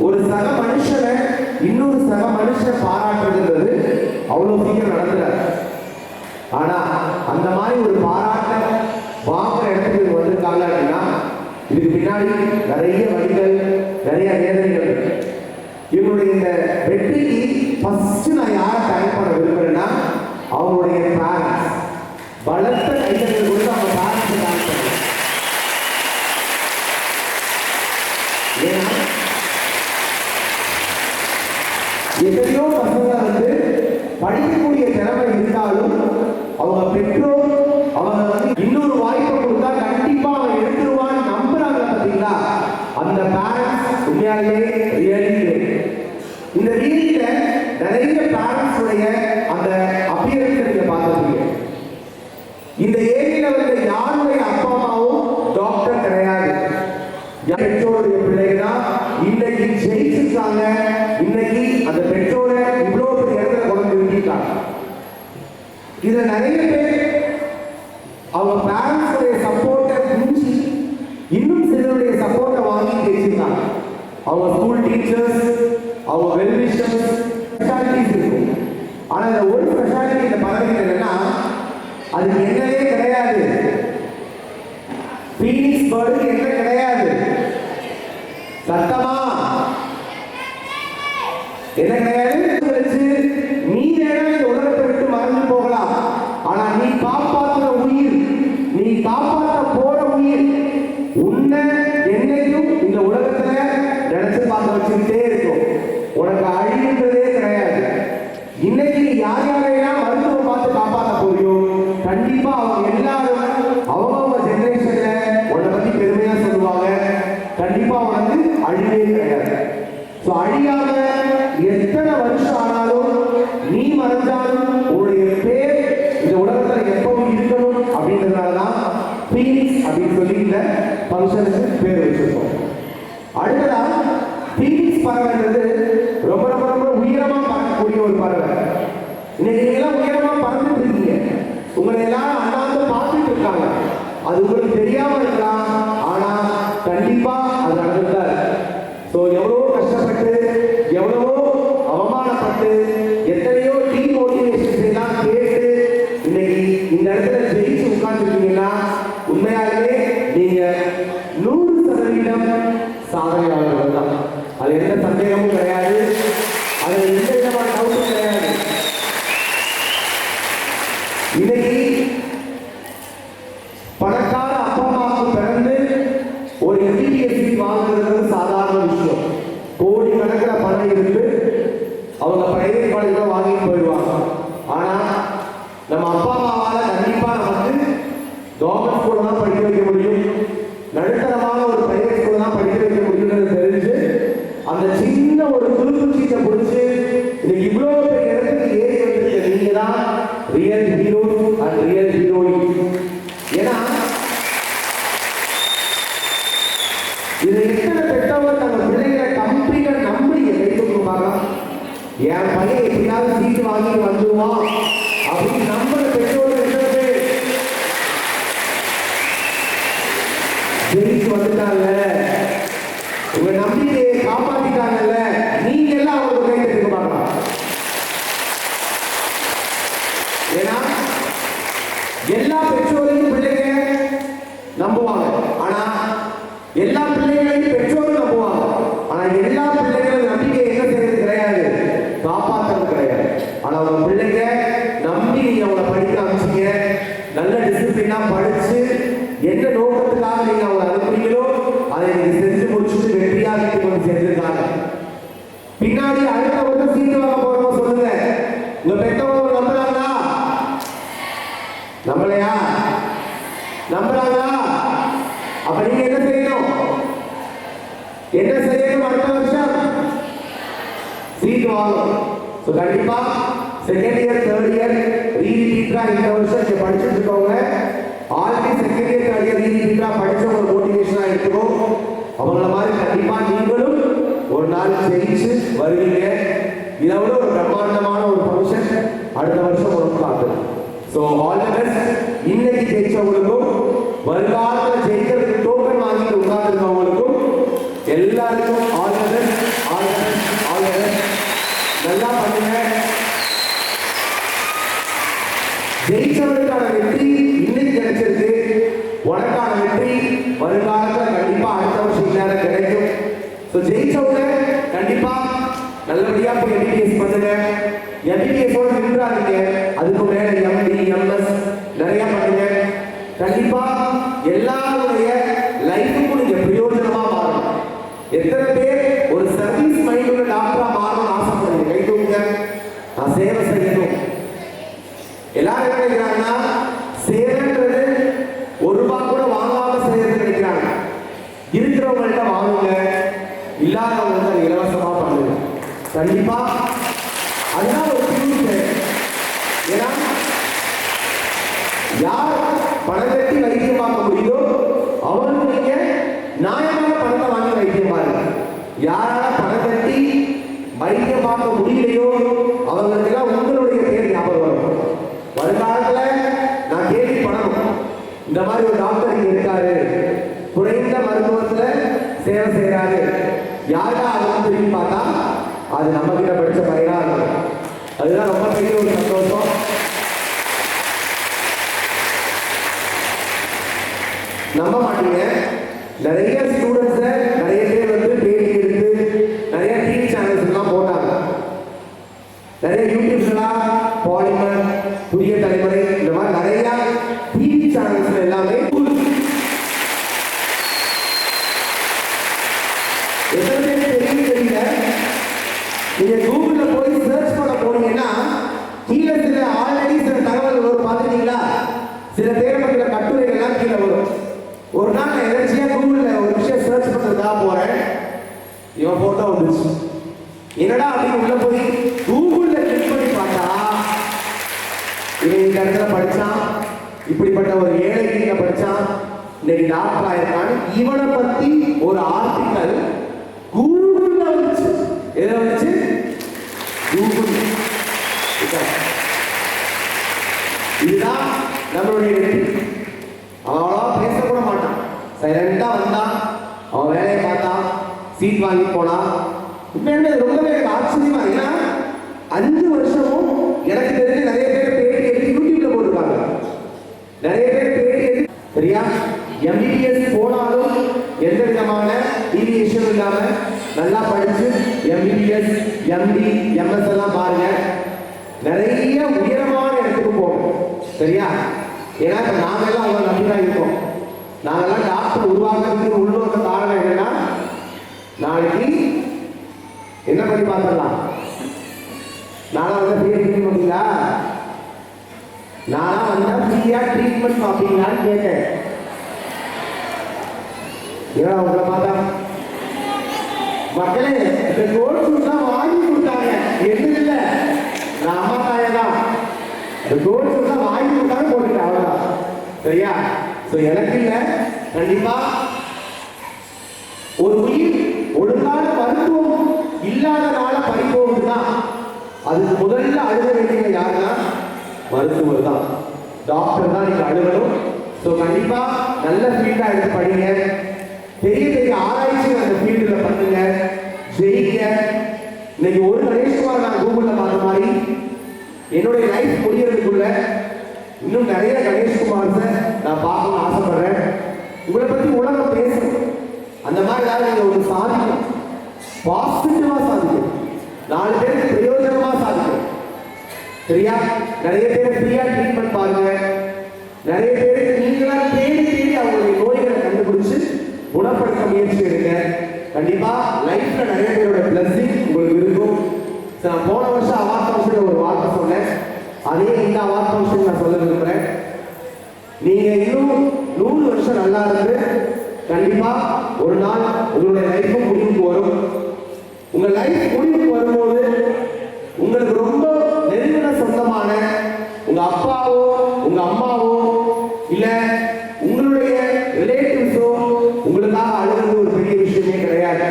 ஒரு சக மனுஷனை இன்னொரு சக மனுஷன் பாராட்டுறதுன்றது அவ்வளோ சீக்கிரம் நடந்துடாது. ஆனா அந்த மாதிரி ஒரு பாராட்ட வாங்குற இடத்துக்கு வந்திருக்காங்க அப்படின்னா இதுக்கு பின்னாடி நிறைய வழிகள் நிறைய வேதனைகள் இருக்கு. இவங்களுடைய இந்த வெற்றிக்கு ஃபர்ஸ்ட் நான் யாரை தேங்க் பண்ண விரும்புறேன்னா அவங்களுடைய பேரண்ட்ஸ். பலத்த கைதர்கள் கொடுத்து அவங்க பேரண்ட்ஸை தேங்க் பண்ணுறேன். ஏன்னா எத்தனையோ பசங்க வந்து படிக்கக்கூடிய திறமை இருந்தாலும் அவங்க பெற்றோர் அவங்க வந்து இன்னொரு வாய்ப்பை கொடுத்தா கண்டிப்பா அவன் எடுத்துருவான்னு நம்புறாங்க பாத்தீங்களா, அந்த பேரண்ட்ஸ் உண்மையாலேயே ரியலி. இந்த ரீதியில நிறைய பேரண்ட்ஸ் உடைய அந்த அப்பியரன்ஸ் நீங்க பார்த்துருப்பீங்க. இந்த ஏரியில வந்து யாருடைய அப்பா அம்மாவும் டாக்டர் கிடையாது. பெற்றோருடைய பிள்ளைங்க தான் இன்னைக்கு ஜெயிச்சிருக்காங்க. இன்னைக்கு அந்த பெற்றோரை இவ்வளவு பெரிய இடத்துல கொண்டு நிறுத்திட்டாங்க. இதுல நிறைய பேர் அவங்க பேரண்ட்ஸுடைய சப்போர்ட்டை புரிஞ்சு இன்னும் சிலருடைய சப்போர்ட்டை வாங்கி ஜெயிச்சிருக்காங்க. அவங்க ஸ்கூல் டீச்சர்ஸ், அவங்க வெல்விஷர்ஸ், ஸ்பெஷாலிட்டிஸ் இருக்கும். ஆனா இந்த ஒரு ஸ்பெஷாலிட்டி இந்த பதவி என்னன்னா அது என்னவே கிடையாது. பீனிக்ஸ் பேர்டு என்ன கிடையாது. சத்தமா என்ன கிடையாது. நீ வேணா இந்த உலகத்தை விட்டு மறந்து போகலாம், ஆனா நீ காப்பாற்ற உயிர், நீ காப்பாற்ற போற உயிர் உன்னை என்னைக்கும் இந்த உலகத்துல நினைச்சு பார்க்க வச்சுக்கிட்டே இருக்கும். உனக்கு அழின்றதே கிடையாது. இன்னைக்கு நீ யார் யாரையெல்லாம் மருத்துவம் பார்த்து காப்பாற்ற போறியோ கண்டிப்பா அவங்க எல்லாரும் அவங்க ஜெனரேஷன்ல உன்னை பத்தி பெருமையா சொல்லுவாங்க. கண்டிப்பா உனக்கு அழிவே கிடையாது. அழியாத எத்தனை வருஷம் ஆனாலும் நீ மறைஞ்சாலும் உன்னுடைய பேர் இந்த உலகத்துல எப்பவும் இருக்கணும் அப்படின்றதுனாலதான் பீனிக்ஸ் அப்படின்னு சொல்லி இந்த ஃபங்க்ஷனுக்கு பேர் வச்சிருக்கோம். அடுத்ததா பீனிக்ஸ் பறவைன்றது ரொம்ப ரொம்ப ரொம்ப உயரமா பறக்கக்கூடிய ஒரு பறவை. இன்னைக்கு நீங்க எல்லாம் உயரமா பறந்துட்டு இருக்கீங்க. உங்களை எல்லாம் அண்ணாந்து பார்த்துட்டு இருக்காங்க. அது உங்களுக்கு தெரியாம இருக்கலாம், ஆனா கண்டிப்பா அது நடந்துட்டாரு. எவ்வளவோ கஷ்டப்பட்டு, எவ்வளவோ அவமானப்பட்டு, எத்தனையோ டிமோட்டிவேஷன்ஸ் எல்லாம் கேட்டு இன்னைக்கு இந்த இடத்துல ஜெயிச்சு உட்கார்ந்துருக்கீங்கன்னா உண்மையாகவே நீங்க 100% சாதனையாளர்கள் தான். அது எந்த சந்தேகமும் கிடையாது. அது எந்த விதமான டவுட்டும் கிடையாது. இன்னைக்கு பணக்கார அப்பா அம்மாவுக்கு பிறந்து ஒரு MBBS வாங்குறது சாதாரண விஷயம். கோடி கணக்கில் பணம் இருக்கு, அவங்க பிரைவேட் காலேஜ்ல வாங்கிட்டு போயிடுவாங்க. ஆனா நம்ம அப்பா அம்மாவால கண்டிப்பா நமக்கு கவர்மெண்ட் ஸ்கூல்ல தான் படிக்க வைக்க முடியும், நடுத்தரமான ஒரு பிரைவேட் ஸ்கூல்ல தான் படிக்க வைக்க முடியும்னு தெரிஞ்சு அந்த சின்ன ஒரு துருப்பு சீட்டை பிடிச்சு இன்னைக்கு இவ்வளவு பெரிய இடத்துக்கு ஏறி வந்திருக்க நீங்க தான் real hero and real heroine. ஏன்னா இது எத்தனை பெற்றவர் நம்ம பிள்ளைகளை கம்ப்ளீட்டா நம்பி கை கொடுப்பாங்க. என் பையன் எப்படியாவது சீட்டு வாங்கி வந்துருவான் அப்படின்னு நம்புற பெற்றோர் எத்தனை பேர் ஜெயிச்சு வந்துட்டாங்க, உங்க நம்பிக்கையை காப்பாத்திட்டாங்கல்ல, நீங்க எல்லாம் அவங்களுக்கு கை தட்டிக்க மாட்டாங்க. ஏன்னா எல்லா பெற்றோரையும் பிள்ளைங்க நம்புவாங்க, ஆனா எல்லா பிள்ளைகளையும் பெற்றோரும் நம்புவாங்க. ஆனா எல்லா பிள்ளைகளும் நம்பிக்கை என்ன செய்யறது கிடையாது, காப்பாற்றுறது கிடையாது. ஆனா உங்க பிள்ளைங்க நம்பி நீங்க அவங்களை படிக்க ஆரம்பிச்சீங்க, நல்ல டிசிப்ளினா படிச்சு என்ன நோக்கத்துக்காக நீங்க அவங்களை அனுப்புறீங்களோ அதை நீங்க செஞ்சு முடிச்சுட்டு வெற்றியாக கொண்டு சேர்ந்திருக்காங்க. பின்னாடி அடுத்த வருஷம் சீட்டு வாங்க போறோம் சொல்லுங்க, உங்க பெற்றவங்க நம்புறாங்களா? நம்பலையா? நம்புறாங்களா? அப்ப நீங்க என்ன செய்யணும்? என்ன செய்யணும்? அடுத்த வருஷம் சீட் வாங்கணும். கண்டிப்பா செகண்ட் இயர் தேர்ட் இயர் ரீரிப்பீட்டா இந்த வருஷம் நீங்க படிச்சுட்டு இருக்கவங்க already second year third year ரீரிப்பீட்டா படிச்சவங்க மோட்டிவேஷனா இருக்கும். அவங்கள மாதிரி கண்டிப்பா நீங்களும் ஒரு நாள் ஜெயிச்சு வருவீங்க. இதை விட ஒரு பிரம்மாண்டமான ஒரு ஃபங்க்ஷன் அடுத்த வருஷம் உங்களுக்கு காத்துது. All the best. இன்னைக்கு ஜெயிச்சவங்களுக்கும் வருங்காலத்தில் ஜெயிக்கிறதுக்கு டோக்கன் வாங்கிட்டு உட்கார்ந்துருக்கவங்களுக்கும் எல்லாருக்கும் all the best, all the best, all the best. நல்லா பண்ணுங்க. ஜெயிச்சவனுக்கான வெற்றி இன்னைக்கு கிடைச்சிருக்கு, உனக்கான வெற்றி வருங்காலத்தில் கண்டிப்பா அடுத்த வருஷம் நேரம் கிடைக்கும். ஜெயிச்சவங்க கண்டிப்பா நல்லபடியா போய் MBBS பண்ணுங்க. MBBS ஓட நின்றாதீங்க, அதுக்கு மேல MD MS நிறைய பண்ணுங்க. கண்டிப்பா எல்லாருடைய லைஃபுக்கும் நீங்க பிரயோஜனமா மாறணும். எத்தனை பேர் ஒரு சர்வீஸ் மைண்ட் உள்ள டாக்டரா மாறணும்னு ஆசைப்படுறீங்க? கை தூக்குங்க. நான் சேவை செய்யணும். எல்லாரும் என்ன நினைக்கிறாங்கன்னா சேவைன்றது ₹1 கூட வாங்காம செய்யறது நினைக்கிறாங்க. இருக்கிறவங்கள்ட்ட வாங்குங்க, இல்லாதவங்க அதை இலவசமா பண்ணுங்க. கண்டிப்பா அதுதான் ஒரு தீர்வு. ஏன்னா யார் பணம் கட்டி வைத்தியம் பார்க்க முடியுதோ அவங்களுக்கு நீங்க நியாயமான பணத்தை வாங்கி வைத்தியம் பாருங்க. யாரால பணம் கட்டி வைத்தியம் பார்க்க முடியலையோ அவங்களுக்கெல்லாம் உங்களுடைய பேர் ஞாபகம் வரும். வருங்காலத்துல நான் கேள்விப்படணும், இந்த மாதிரி ஒரு டாக்டர் இங்க இருக்காரு, குறைந்த மருத்துவத்துல சேவை செய்யறாரு, யாரா அது திரும்பி பார்த்தா அது நம்ம கிட்ட படிச்ச பையனா இருக்கும். அதுதான் ரொம்ப பெரிய ஒரு சந்தோஷம். நம்ப மாட்டீங்க, நிறைய ஸ்டூடெண்ட்ஸ் நிறைய பேர் வந்து பேட்டி எடுத்து நிறைய டிவி சேனல்ஸ் எல்லாம் போட்டாங்க. நிறைய யூடியூப்ஸ்லாம் பாலிமர், புதிய தலைமுறை, இந்த மாதிரி நிறைய டிவி சேனல்ஸ் எல்லாமே எத்தனை பேர் தெரியல. நீங்க கூகுள்ல போய் சர்ச் பண்ண போனீங்கன்னா கீழே சில ஆல்ரெடி சில தகவல் வரும். பார்த்துட்டீங்களா? சில பேர் பத்தின கட்டுரைகள் எல்லாம் கீழே வரும். ஒரு நாள் நான் எதர்ச்சியா கூகுள்ல ஒரு விஷயம் சர்ச் பண்றதுக்காக போறேன், இவன் போட்டோ வந்துச்சு. என்னடா அப்படின்னு உள்ள போய் கூகுள்ல கிளிக் பண்ணி பார்த்தா இவன் இந்த இடத்துல படிச்சான், இப்படிப்பட்ட ஒரு ஏழை கீழே படிச்சான், இன்னைக்கு டாக்டர் ஆயிருக்கான்னு இவனை பத்தி ஒரு ஆர்டிக்கல் கூகுள்ல வந்துச்சு. எதை வந்துச்சு? கூகுள். இதுதான் நம்மளுடைய வெற்றி. அவன் அவ்வளவா பேசக்கூட மாட்டான், சைலண்டா வந்தான், அவன் வேலையை பார்த்தான், சீட் வாங்கி போனான். இப்ப என்ன ரொம்பவே எனக்கு ஆச்சரியமா, ஏன்னா 5 வருஷமும் எனக்கு தெரிஞ்சு நிறைய பேர் பேட்டி எடுத்து யூடியூப்ல போட்டிருக்காங்க. நிறைய பேர் பேட்டி எடுத்து சரியா எம்பிபிஎஸ் போனாலும் எந்த விதமான டீவியேஷன் இல்லாம நல்லா படிச்சு எம்பிபிஎஸ், எம்டி, எம்எஸ் எல்லாம் பாருங்க, நிறைய உயரமான இடத்துக்கு போகும். சரியா? ஏன்னா இப்ப நாம எல்லாம் அவங்க நம்பிதான் இருக்கோம். நாங்கெல்லாம் டாக்டர் உருவாக்குறதுக்கு உள்ள காரணம் என்னன்னா, நாளைக்கு என்ன பண்ணி பார்த்துடலாம். நானா வந்து ஃப்ரீயா ட்ரீட்மெண்ட் பண்ணீங்களா? நானா வந்தா ஃப்ரீயா ட்ரீட்மெண்ட் பார்ப்பீங்களான்னு கேட்டேன். ஏன்னா உங்களை பார்த்தா மக்களே இந்த கோர்ஸ் தான் வாங்கி கொடுத்தாங்க, எது இல்லை, நான் அம்மா தாயதான். இந்த கோர்ஸ் தான் வாங்கி கொடுத்தாங்க, போட்டுட்டேன், அவ்வளவுதான். சரியா? ஸோ எனக்கு இல்லை, கண்டிப்பா ஒரு உயிர் ஒழுங்கான மருத்துவம் இல்லாதனால பறிபோகுதுதான். அதுக்கு முதல்ல அழுக வேண்டிய யாருன்னா மருத்துவர் தான், டாக்டர் தான் நீங்க அழுகணும். ஸோ கண்டிப்பா நல்ல ஃபீல்டா எடுத்து படிங்க, பெரிய பெரிய ஆராய்ச்சி அந்த ஃபீல்டில் பண்ணுங்க, ஜெயிங்க. இன்னைக்கு ஒரு கணேஷ்குமார் நான் கூகுள்ல பார்த்த மாதிரி என்னுடைய லைஃப் முடியறதுக்குள்ள இன்னும் நிறைய கணேஷ்குமார் நான் பார்க்கணும்னு ஆசைப்படுறேன். உங்களை பத்தி உலகம் பேசணும், அந்த மாதிரி ஏதாவது நீங்க ஒரு சாதிக்கணும், பாசிட்டிவா சாதிக்கணும், 4 பேருக்கு பிரயோஜனமா சாதிக்கணும். சரியா? நிறைய பேர் ஃப்ரீயா ட்ரீட்மெண்ட் பாருங்க, நிறைய பேருக்கு நீங்களா தேடி தேடி அவங்களுடைய நோய்களை கண்டுபிடிச்சு குணப்படுத்த முயற்சி எடுங்க. கண்டிப்பா லைஃப்ல நிறைய பேரோட பிளஸிங் உங்களுக்கு இருக்கும். நான் போன வருஷம் அவார்ட் ஃபங்க்ஷன்ல ஒரு வார்த்தை சொன்னேன், அதே இந்த அவார்ட் ஃபங்க்ஷன் நான் சொல்ல விரும்புறேன். நீங்க இன்னும் 100 வருஷம் நல்லா இருந்து கண்டிப்பா ஒரு நாள் உங்களுடைய லைஃபும் முடிவுக்கு வரும். உங்க லைஃப் முடிவுக்கு வரும்போது உங்களுக்கு ரொம்ப நெருங்கின சொந்தமான உங்க அப்பாவோ உங்க அம்மாவோ இல்ல உங்களுடைய ரிலேட்டிவ்ஸோ உங்களுக்காக அழுகிறது ஒரு பெரிய விஷயமே கிடையாது.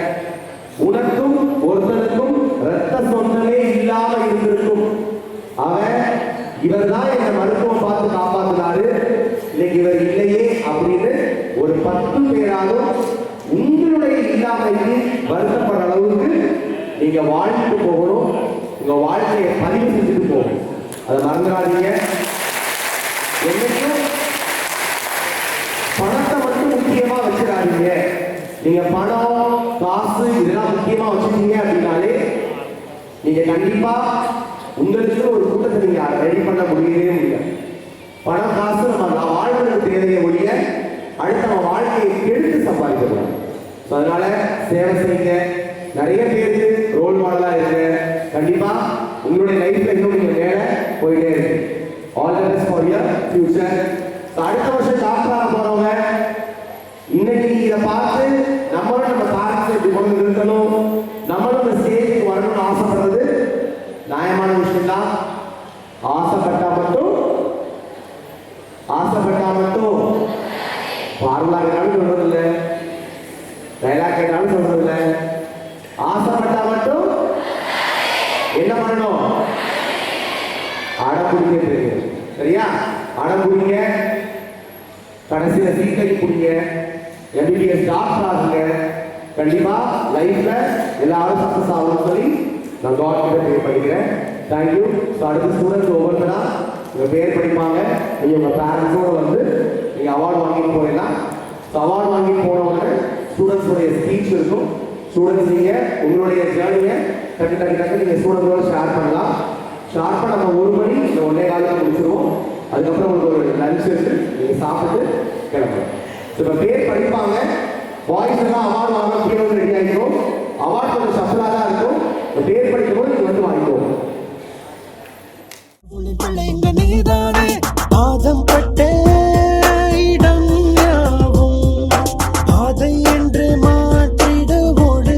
உனக்கும் ஒருத்தனுக்கும் ரத்த சொந்தமே இல்லாம இருந்திருக்கும். அவன் இவர் தான் என்ன மருத்துவம் பார்த்து காப்பாத்தினாரு, இன்னைக்கு இவர் இல்லையே அப்படின்னு ஒரு 10 பேராலும் உங்களுடைய இல்லாமைக்கு வருத்தப்படுற அளவுக்கு நீங்க வாழ்ந்துட்டு போகணும். உங்க வாழ்க்கையை பதிவு செஞ்சுட்டு போகணும், அதை மறந்துடாதீங்க. என்னைக்கும் பணத்தை மட்டும் முக்கியமா வச்சிடாதீங்க. நீங்க பணம், காசு இதெல்லாம் முக்கியமா வச்சுட்டீங்க அப்படின்னாலே நீங்க கண்டிப்பா உங்களுக்கு ஒரு கூட்டத்தை நீங்க ரெடி பண்ண முடியவே முடியாது. பணம், காசு நம்ம வாழ்றது தேவையை ஒழிய அடுத்த நம்ம வாழ்க்கையை கெடுத்து சம்பாதிக்கணும். அதனால சேவை செய்யுங்க, நிறைய பேருக்கு ரோல் மாடலா இருக்கு. கண்டிப்பா உங்களுடைய லைஃப்ல இன்னும் பிடிக்கிறது. சரியா? அடம் பிடிங்க, கடைசியில் சீட்டை பிடிங்க, எம்பிபிஎஸ் டாக்டர் ஆகுங்க. கண்டிப்பா லைஃப்ல எல்லாரும் சக்சஸ் ஆகணும்னு சொல்லி நான் காட் கிட்ட ப்ரே பண்ணிக்கிறேன். தேங்க்யூ. ஸோ அடுத்த ஸ்டூடெண்ட்ஸ் ஒவ்வொருத்தரா உங்கள் பேர் படிப்பாங்க. நீங்கள் உங்கள் பேரண்ட்ஸோட வந்து நீங்கள் அவார்டு வாங்கிட்டு போயிடலாம். ஸோ அவார்டு வாங்கிட்டு போனவங்க ஸ்டூடெண்ட்ஸோடைய ஸ்பீச் இருக்கும். ஸ்டூடெண்ட்ஸ் நீங்கள் உங்களுடைய ஜேர்னியை டக்கு நீங்கள் ஸ்டூடெண்ட்ஸோட ஷேர் பண்ணலாம். ஷார்ப்பாக நம்ம 1 மணி இல்லை 1:15 முடிச்சிருவோம். அதுக்கப்புறம் உங்களுக்கு ஒரு லஞ்ச் இருக்கு, நீங்கள் சாப்பிட்டு கிளம்புறோம். ஸோ இப்போ பேர் படிப்பாங்க. பாய்ஸ் எல்லாம் அவார்டு வாங்க கீழே ரெடி ஆகிடும். அவார்டு கொஞ்சம் சஃபலாக தான் இருக்கும். பேர் படிக்கும்போது நீங்கள் வந்து வாங்கிக்கோங்க. பிள்ளைங்க நீதானே பாதம் பட்ட இடம் யாவும் பாதை என்று மாற்றிடுவோடு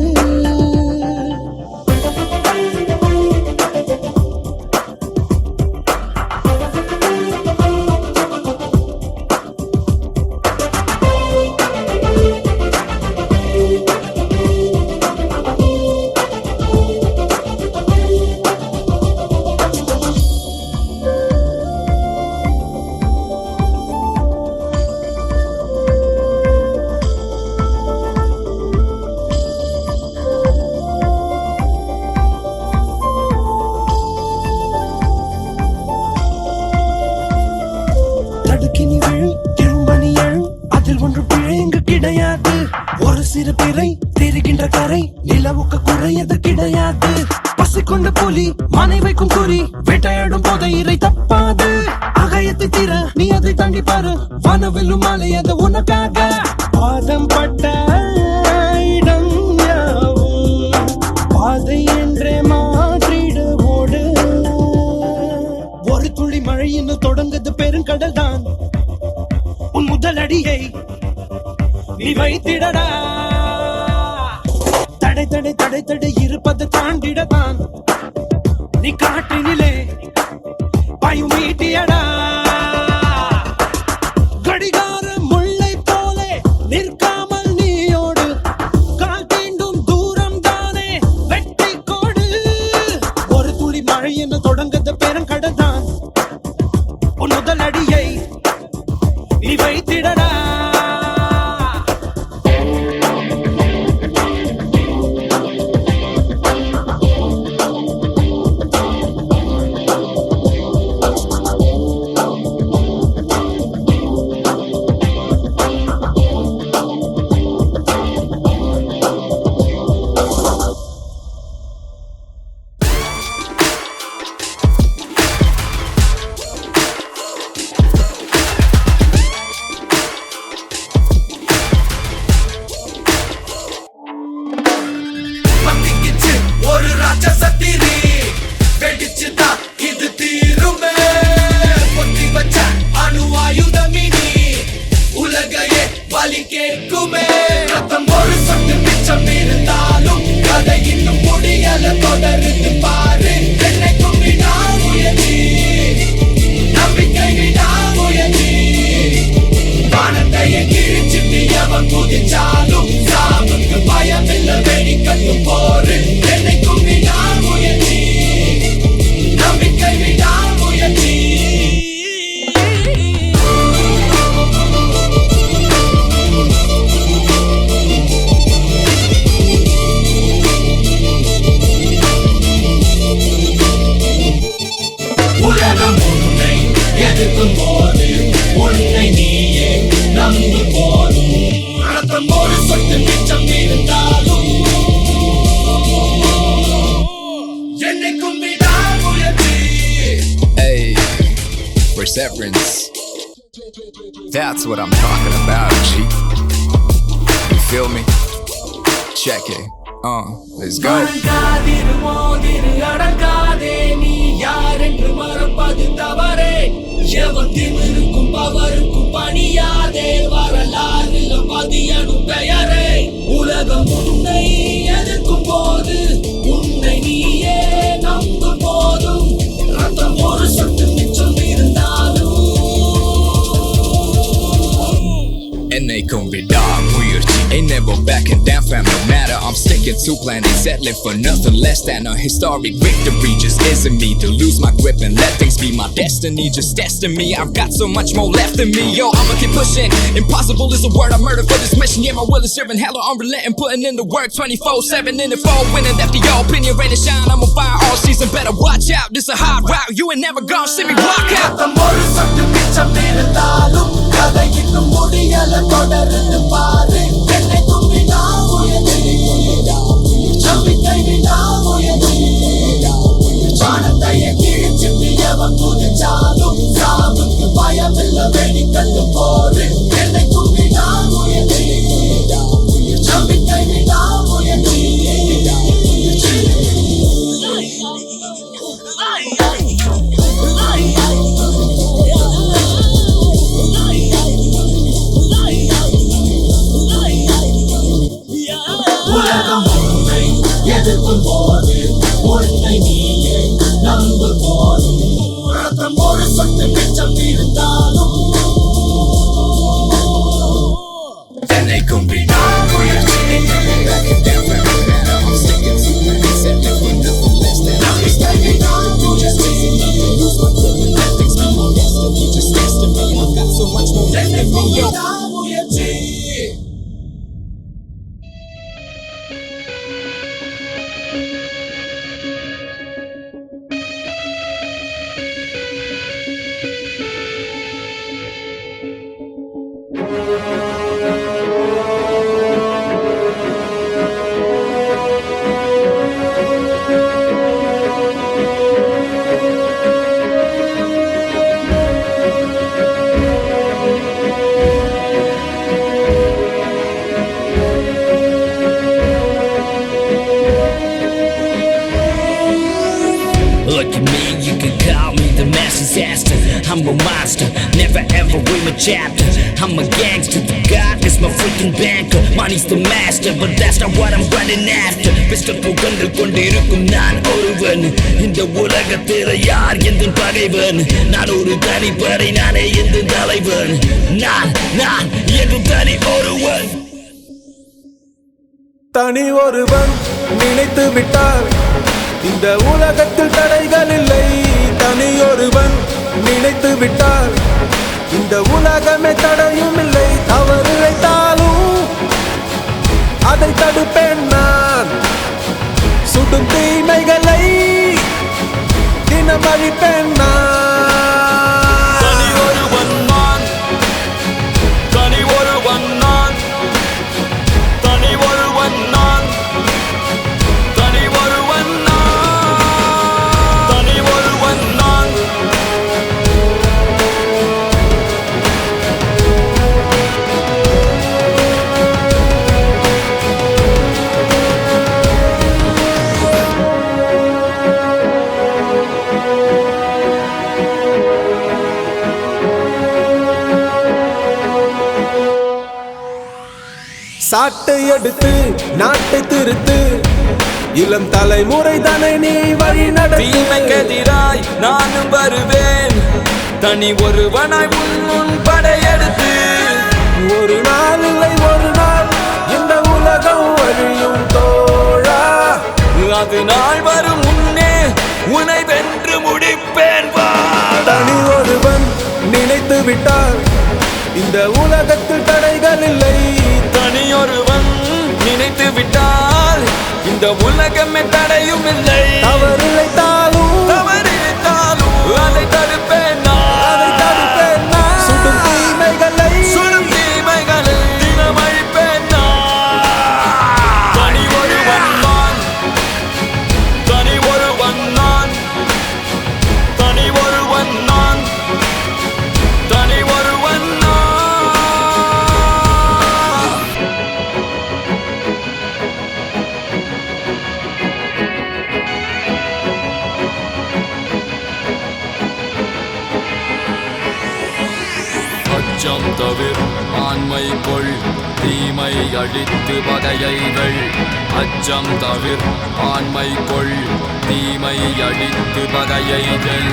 தடுக்கினி விழு திரும்பணி எழு அதில் ஒன்று பிழைங்க கிடையாது. ஒரு சிறு பிறை தெரிகின்ற கரை நிலவுக்கு குறையது கிடையாது. பசி கொண்ட புலி மனை வைக்கும் குறி வேட்டையாடும் போதை இறை தப்பாது. அகயத்தை தீர நீ அதை தாண்டி பாரு. வானவில்லும் மாலை அது உனக்காக. பாதம் பட்ட இடம் யாவும் பாதை என்றே மாற்றிடுவோடு. ஒரு துளி மழை இன்னும் தொடங்குது பெருங்கடல் தான். உன் முதல் அடியை நீ வைத்திடடா. தடை தடை தடை தடை இருப்பது தாண்டிடத்தான் நீ காற்றினிலே பாயும் வீட்டியடா. கடிகார முல்லை போலே நிற்காமல் நீயோடு. கால் தீண்டும் தூரம் தானே வெட்டி கோடு. ஒரு துளி மழை என்று தொடங்குது பெருங்கடல் தான். உன் முதல் அடியை நீ வைத்திடடா. பத்திக்கிச்சு ஒரு ராட்சசத்திரி வெடிச்சுதான் இது தீருமே. பொத்தி வச்ச அணு ஆயுதமினி உலகையே பலி கேட்குமே. ரத்தம் ஒரு சொட்டு மிச்சம் இருந்தாலும் கதை இன்னும் முடியல தொடருது பாரு. என்னைக்கும் விடாமுயற்சி நம்பிக்கை விடாமுயற்சி. வானத்தையே கிழிச்சிட்டு எவன் குதிச்சாலும் சாவுக்கு பயமில்ல வெடிக்கட்டும் போரு. என்னைக்கும் விடாமுயற்சி நம்பிக்கை விடாமுயற்சி. உலகம் உன்னை எதிர்க்கும் போது உன்னை நீயே நம்பு போதும். ரத்தம் ஒரு சொட்டு மிச்சம் இருந்தாலும் என்னைக்கும் விடாமுயற்சி. Hey, perseverance. That's what I'm talking about, G. You feel me? Check it. Let's go. அடங்காதிரு மோதிரு Adangathey நீ யாரென்று மறப்பது தவறே. எவன் திமிருக்கும் பவருக்கும் பணியாதே. வரலாறுல பதியனும் பெயரே. உலகம் உன்னை எதிர்க்கும் போது உன்னை நீயே நம்பும் போதும் ரத்தம் ஒரு சொட்டு மிச்சம் இருந்தாலும் என்னைக்கும் விடாமுயற்சி. Ain't never back backing down fam, no matter. I'm sticking to plan, ain't settling for nothing less than a historic victory. Just isn't me to lose my grip and let things be my destiny. Just testing me, I've got so much more left in me. Yo, I'ma keep pushing. Impossible is a word I murder for this mission. Yeah, my will is serving hella unrelenting, putting in the work 24/7 in the fall, winning after your opinion, rain and shine. I'm on fire all season, better watch out. This a hard route, you ain't never gonna see me walk out. ஒரு சொட்டு மிச்சம் இருந்தாலும் கதை இன்னும் முடியல தொடர்ந்து பாரு என்னை தும்பி நான் உயர்ந்து நம்பிக்கை நான் உயர்ந்து வானத்தைய கிழிச்சு எவன் குதிச்சாலும் சாவுக்கு பயமில்ல வெடிக்கட்டு போரு என்னை தும்பி நான் உயர்ந்து நம்பிக்கை நான் உயர்ந்து உலகம் உன்னை எதிர்க்கும் போது உன்னை நீயே நம்பும் போதும் ரத்தம் ஒரு சொட்டு மிச்சம் இருந்தாலும் என்னை கும்பி நான் முயற்சி Look at me, you can call me the mass disaster. I'm a monster, never ever read my chapter. I'm a gangster, the God is my freaking banker. Money's the master, but that's not what I'm running after. Pistol புகழ்ந்து கொண்டிருக்கும் நான் ஒருவன். இந்த உலகத்தில் யார் எந்த பகைவன்? நான் ஒரு தனிப்படை, நானே எந்த தலைவன். நான் என்றும் தனி ஒருவன். தனி ஒருவன் நினைத்து விட்டால் இந்த உலகத்தில் தடைகள் இல்லை. தனியொருவன் நினைத்து விட்டால் இந்த உலகமே தடையும் இல்லை. தவறு இழைத்தாலும் அதை தடுப்பேன் நான். சுடும் தீமைகளை தினம் அழிப்பேன் நான். தனி ஒருவன் நான், தனி ஒருவன் நான், தனி ஒருவன் நான், தனி ஒருவன் நான், தனி ஒருவன் நான். சாட்டை எடுத்து நாட்டை திருத்து, இளம் தலைமுறை தானே நீ வழி நடத்து. தீமைக்கெதிராய் நானும் வருவேன், தனி ஒருவனாய் உன் படையெடுத்து. ஒரு நாள் இல்லை ஒரு நாள் இந்த உலகம் அழியும் தோழா. அது நாள் வரும் முன்னே உன்னை வென்று முடிப்பேன் வா. தனி ஒருவன் நினைத்து விட்டால் இந்த உலகத்தில் தடைகள் இல்லை. தனியொருவன் நினைத்து விட்டால் இந்த உலகமே தடையும் இல்லை. தவறு இழைத்தாலும் அதை தடுப்பேன் நான். அதை தடுப்பேன் நான். சுடும் தீமைகளை தினம் அழிப்பேன் நான். தனி ஒருவன் நான், தனி ஒருவன் நான், தனி ஒருவன் நான், தனி ஒருவன் நான். அச்சம் தவிர ஆண்மை கொள், தீமை அழித்து பகையை வெல். அச்சம் தவிர ஆண்மை கொள், தீமையை அழித்து பகையை வெல்.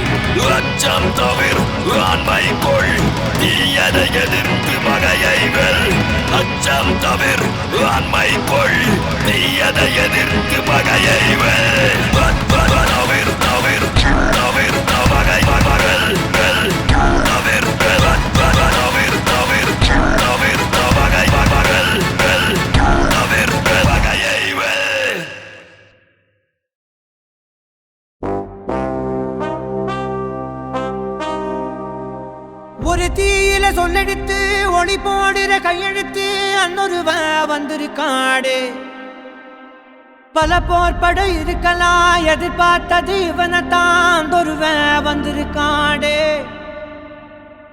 அச்சம் தவிர் ஆண்மை கொள் தீயதை எதிர்த்து பகையை வெல். அச்சம் தவிர் ஆண்மை கொள் தீயதை எதிர்த்து பகையை வெல். தவிர் தவிர் தவிர் பகை பகல் வெல். தவிர் தவிர் தவிர் தவிர் பகை பகல் வெல். தவிர் பகையை வெல். ஒரு தீயில சொல்லெடுத்து ஒளி போடுற கையெழுத்து அன்னொருவ வந்திருக்காடு. பல போர்பட இருக்கலாம் எதிர்பார்த்தது இவனைத்தான் ஒருவ வந்திருக்காடு.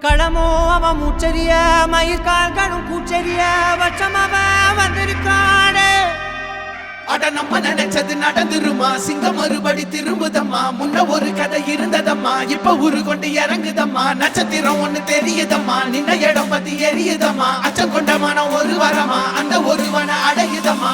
களமோ அவன் மூச்சரிய மயிர்கால்களும் கூச்சரிய வச்சம் அவன் வந்திருக்காடு. அட நம்ம நினைச்சது நடந்துருமா, சிங்கம் மறுபடி திரும்புதம்மா. முன்ன ஒரு கதை இருந்ததம்மா, இப்ப உரு கொண்டு இறங்குதம்மா. நட்சத்திரம் ஒண்ணு தெரியுதம்மா, நின்ன இடம் பத்தி எரியுதம்மா. அச்சம் கொண்ட மனம் ஒரு வரமா, அந்த ஒருவனை அடையுதம்மா.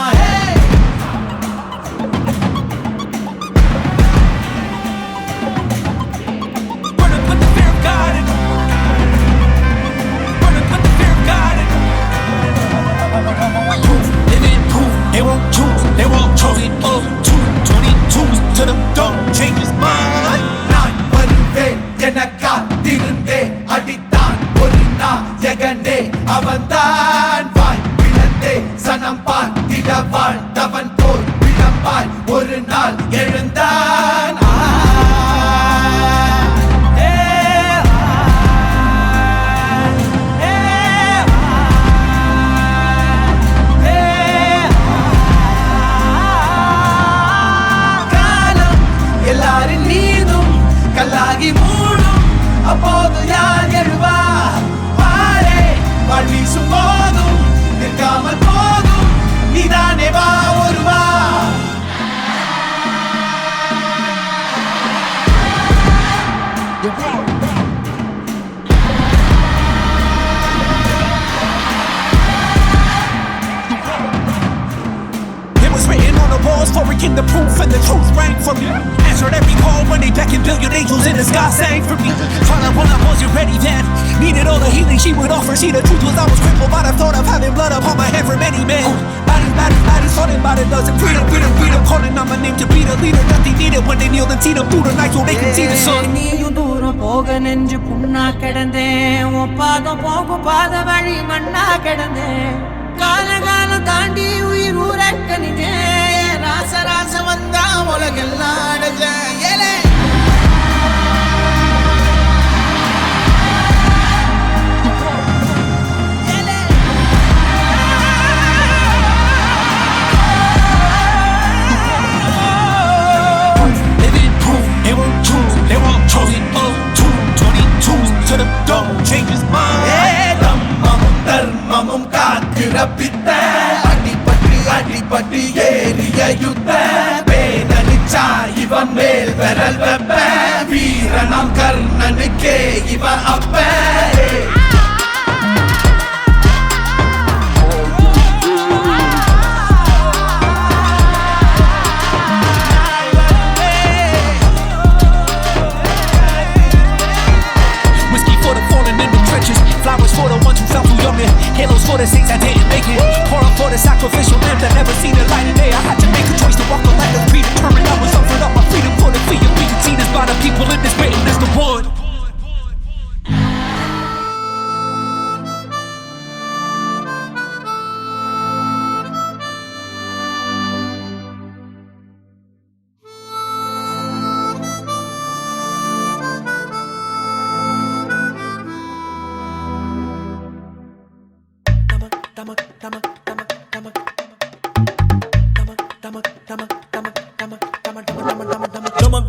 They won't choose, they won't choose it up. 222s to the dome, change his mind. நான் வருவேன் என காத்திருந்தே அடித்தான் ஒரு நாயகனே அவன்தான். வாய் பிளந்தே சனம் பார்த்திட வாழ்ந்தவன் போல் விளம்பாய் ஒரு நாள் எழுந்தான். எல்லாரின் மீதும் கல்லாகி மூடும், அப்போது யார் எழுவா? பாரே வாழ் வீசும் போதும் நிற்காமல் போதும், நீதானே வா ஒருவா. It was written on the walls for a king, the proof and the truth rang from me. Answered every call when they beckoned, billion angels in the sky sang for me. Trying to run up, wasn't ready then. Needed all the healing she would offer. See, the truth was I was crippled by the thought of having blood upon my head for many men. Bodies, falling by the dozen. Freedom, calling on my name to be the leader that they needed when they kneeled and see them through the night so they can see the sun. நீயும் தூரம் போக நெஞ்சு புண்ணா கிடந்தேன். உன் பாதம் போகும் பாத வழி மண்ணா கிடந்தேன். காலம் தாண்டி உயிர் ஊரக்கணிஞ்சேன். ராச வந்தா உலகெல்லாம் அடைஞ்சேன். ஏலே தர்மமும் காக்கிற பித்த அடிபட்டு ஏறிய யுத்த வேதனிச்சா இவன் மேல் விரல் வெப்ப வீரனாம் கர்ணனுக்கே இவன் அப்ப. Flowers for the ones who fell too young, and halos for the saints that didn't make it. Pour up for the sacrificial lamb that never seen the light of day. I had to make a choice to walk a life that's predetermined. I was offered up my freedom for the fear. We can see this by the people in this written as the one.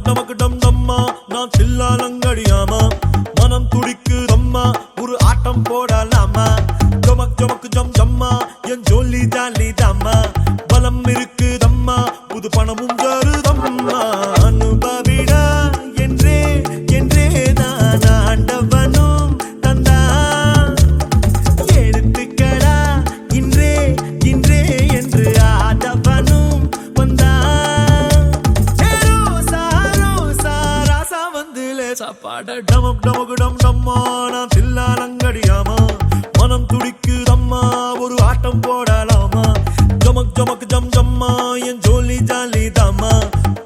நமக்கு டம் டம்மா நான் சில்லாலங்கடியாமா மனம் துடிக்கு தம்மா ஒரு ஆட்டம் போடலாமா ஜமக் ஜமக்கு ஜம் ஜம்மா என் ஜோலி jolly தாம்மா பலம் இருக்கு தம்மா புது பணமும் ஜருதம்மா அனுபவிடா என்றே என்றே நான் ஆண்டவனும் தந்தா எடுத்துக்கடா இன்றே இன்றே என்று ஆதவனும் வந்தா டமக் டமக் டம் டம்மா நான் தில்லாலங்கடியாமா மனம் துடிக்குதம்மா ஒரு ஆட்டம் போடலாமா ஜமக் ஜமக் ஜம் ஜம்மா என் ஜோலி ஜாலி தாமா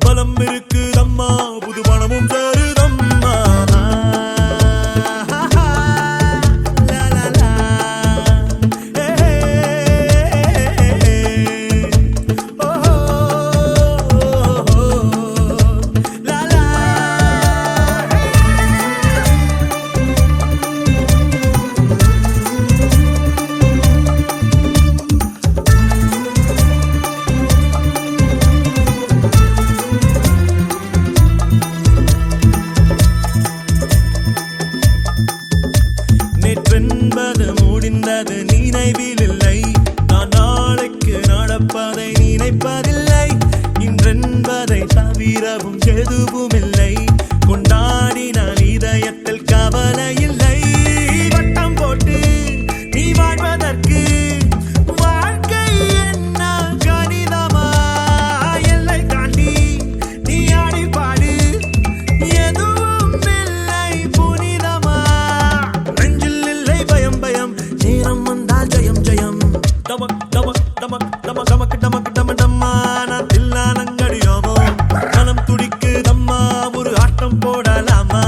பலம் இருக்குதம்மா புது பணமும் சேருதம்மா நேற்றென்பது முடிந்தது நினைவில் இல்லை நான் நாளைக்கு நடப்பதை நினைப்பதில்லை இன்றென்பதை தவிரவும் எதுவும் இல்லை கொண்டாடி நான் இதயத்தில் கவலை இல்லை வட்டம் போட்டு நீ வாழ்வதற்கு வாழ்க்கை என்ன கணிதமா எல்லை தாண்டி நீ ஆடி பாடு எதுவும் இல்லை புனிதமா நெஞ்சில் இல்லை பயம் பயம் நேரம் வந்தால் ஜெயம் ஜெயம் டமக் டமக் டமக் டமக் டமக் டமக் டம டம்மா நான் தில்லாலங்கடியாமா மனம் துடிக்குதம்மா ஒரு ஆட்டம் போடலாமா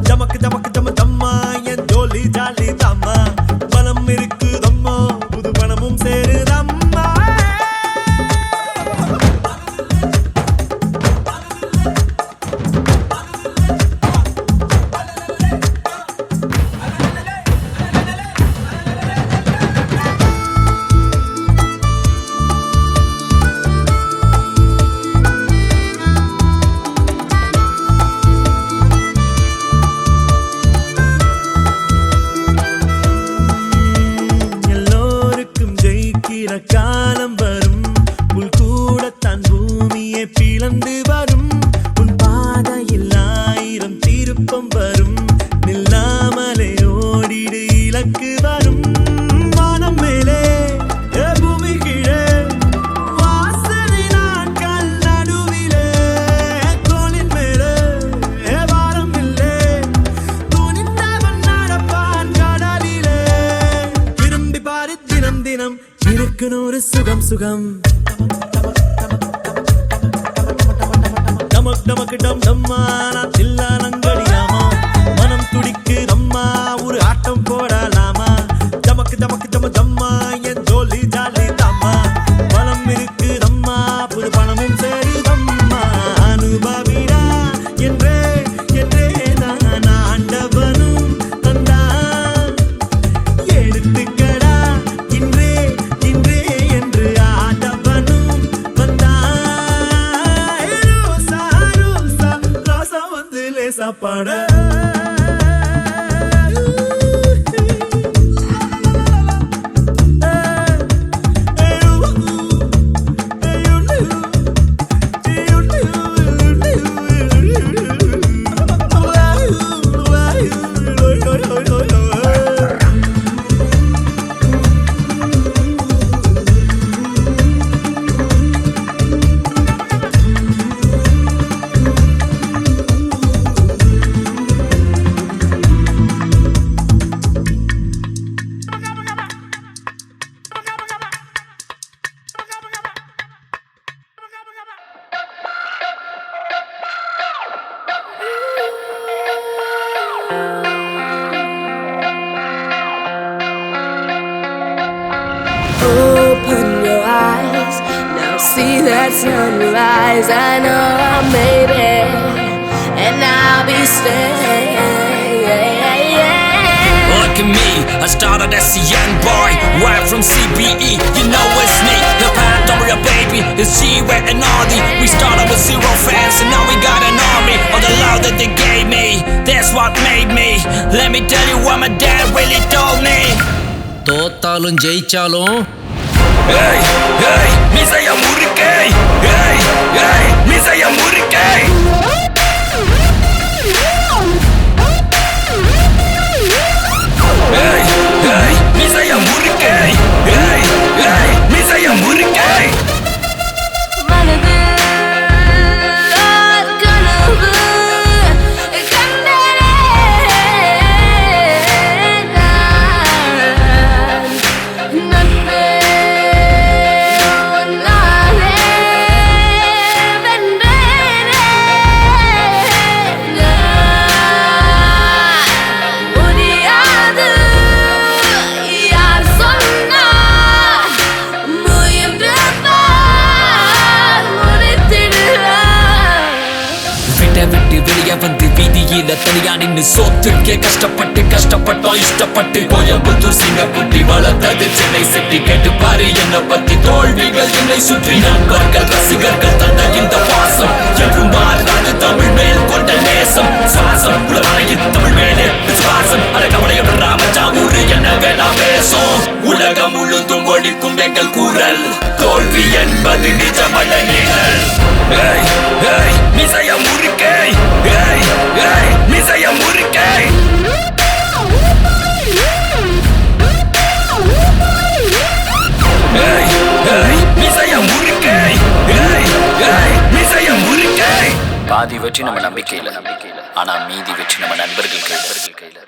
ஜமக் ஜமக் ஜம தம்மா என் ஜோலி ஜாலி தாம்மா பலம் இருக்குதம்மா புது பணமும் சேருதம்மா எல்லோருக்கும் ஜெயிக்கிற காலம் வரும் புல் கூடத்தான் பூமியை பிளந்து வரும் உன் பாதையில் 1000 திருப்பம் வரும் நில்லாமலே ஓடிடு இலக்கு வரும் வானம் மேலே பூமி கீழே வாசனை நாட்கள் நடுவிலே தோளின் மேலே வாரம் இல்லை துணிந்தவன் நடப்பான் கடலிலே விரும்பி பாரு தினம் தினம் இருக்கு நூறு சுகம் சுகம் டமக் டமக் டம் டம்மா நான் தில்லாலங்கடியாமா மனம் துடிக்குதம்மா ஒரு ஆட்டம் போடலாமா ஜமக் ஜமக் ஜம ஜம்மா என் ஜோலி ஜாலி தாம்மா பலம் இருக்குதம்மா புது பணமும் சேருதம்மா அனுபவிடா என்றே என்றே நான் ஆண்டவனும் தந்தான் எடுத்துக்கடா இன்றே இன்றே என்று ஆண்டவனும் வந்தான் ரோசா ரோசா ராசா வந்து லேசா பாட Open your eyes, now see that sunrise. I know I made it, and I'll be staying. Look at me, I started as a young boy, right from CBE, you know it's me. The path over your baby is G-Way and Audi. We started with 0 fans and now we got an army. All the love that they gave me, that's what made me. Let me tell you what my dad really told me. தோத்தாலும் ஜெயிச்சாலும் Hey, hey, மிசைய முறுக்கை. Hey, hey, மிசைய முறுக்கை. Hey, hey, மிசைய முறுக்கை. Hey, hey, மிசைய முறுக்கை. மனதில் கனவு கண்டனே வீட்டை விட்டு வெளியே வந்து வீதியில தனியா நின்னு சோத்துக்கே கஷ்டப்பட்டோம் இஷ்டப்பட்டு கோயம்புத்தூர் சிங்கக்குட்டி வளர்த்தது சென்னை சிட்டி கேட்டு பாரு என்ன பத்தி தோல்விகள் என்னை சுற்றி நண்பர்கள் ரசிகர்கள் தந்த இந்த பாசம் என்றும் மாறாது தமிழ் மேல் கொண்ட நேசம் சுவாசம் உலகாயின் தமிழ் மேலே விசுவாசம் அடக்கவளைய ராமஜாமூர் என்ன வேணா பேசும் உலகம் முழுதும் ஒழிக்கும் எங்கள் கூறல் தோல்வி என்பது நிஜமல்ல நிழல் மிசைய முறுக்கை மிசைய முறுக்கை மிசைய முறுக்கை மிசைய முறுக்கை பாதி வெற்றி நம்ம நம்பிக்கையில ஆனா மீதி வெற்றி நம்ம நண்பர்கள் கையில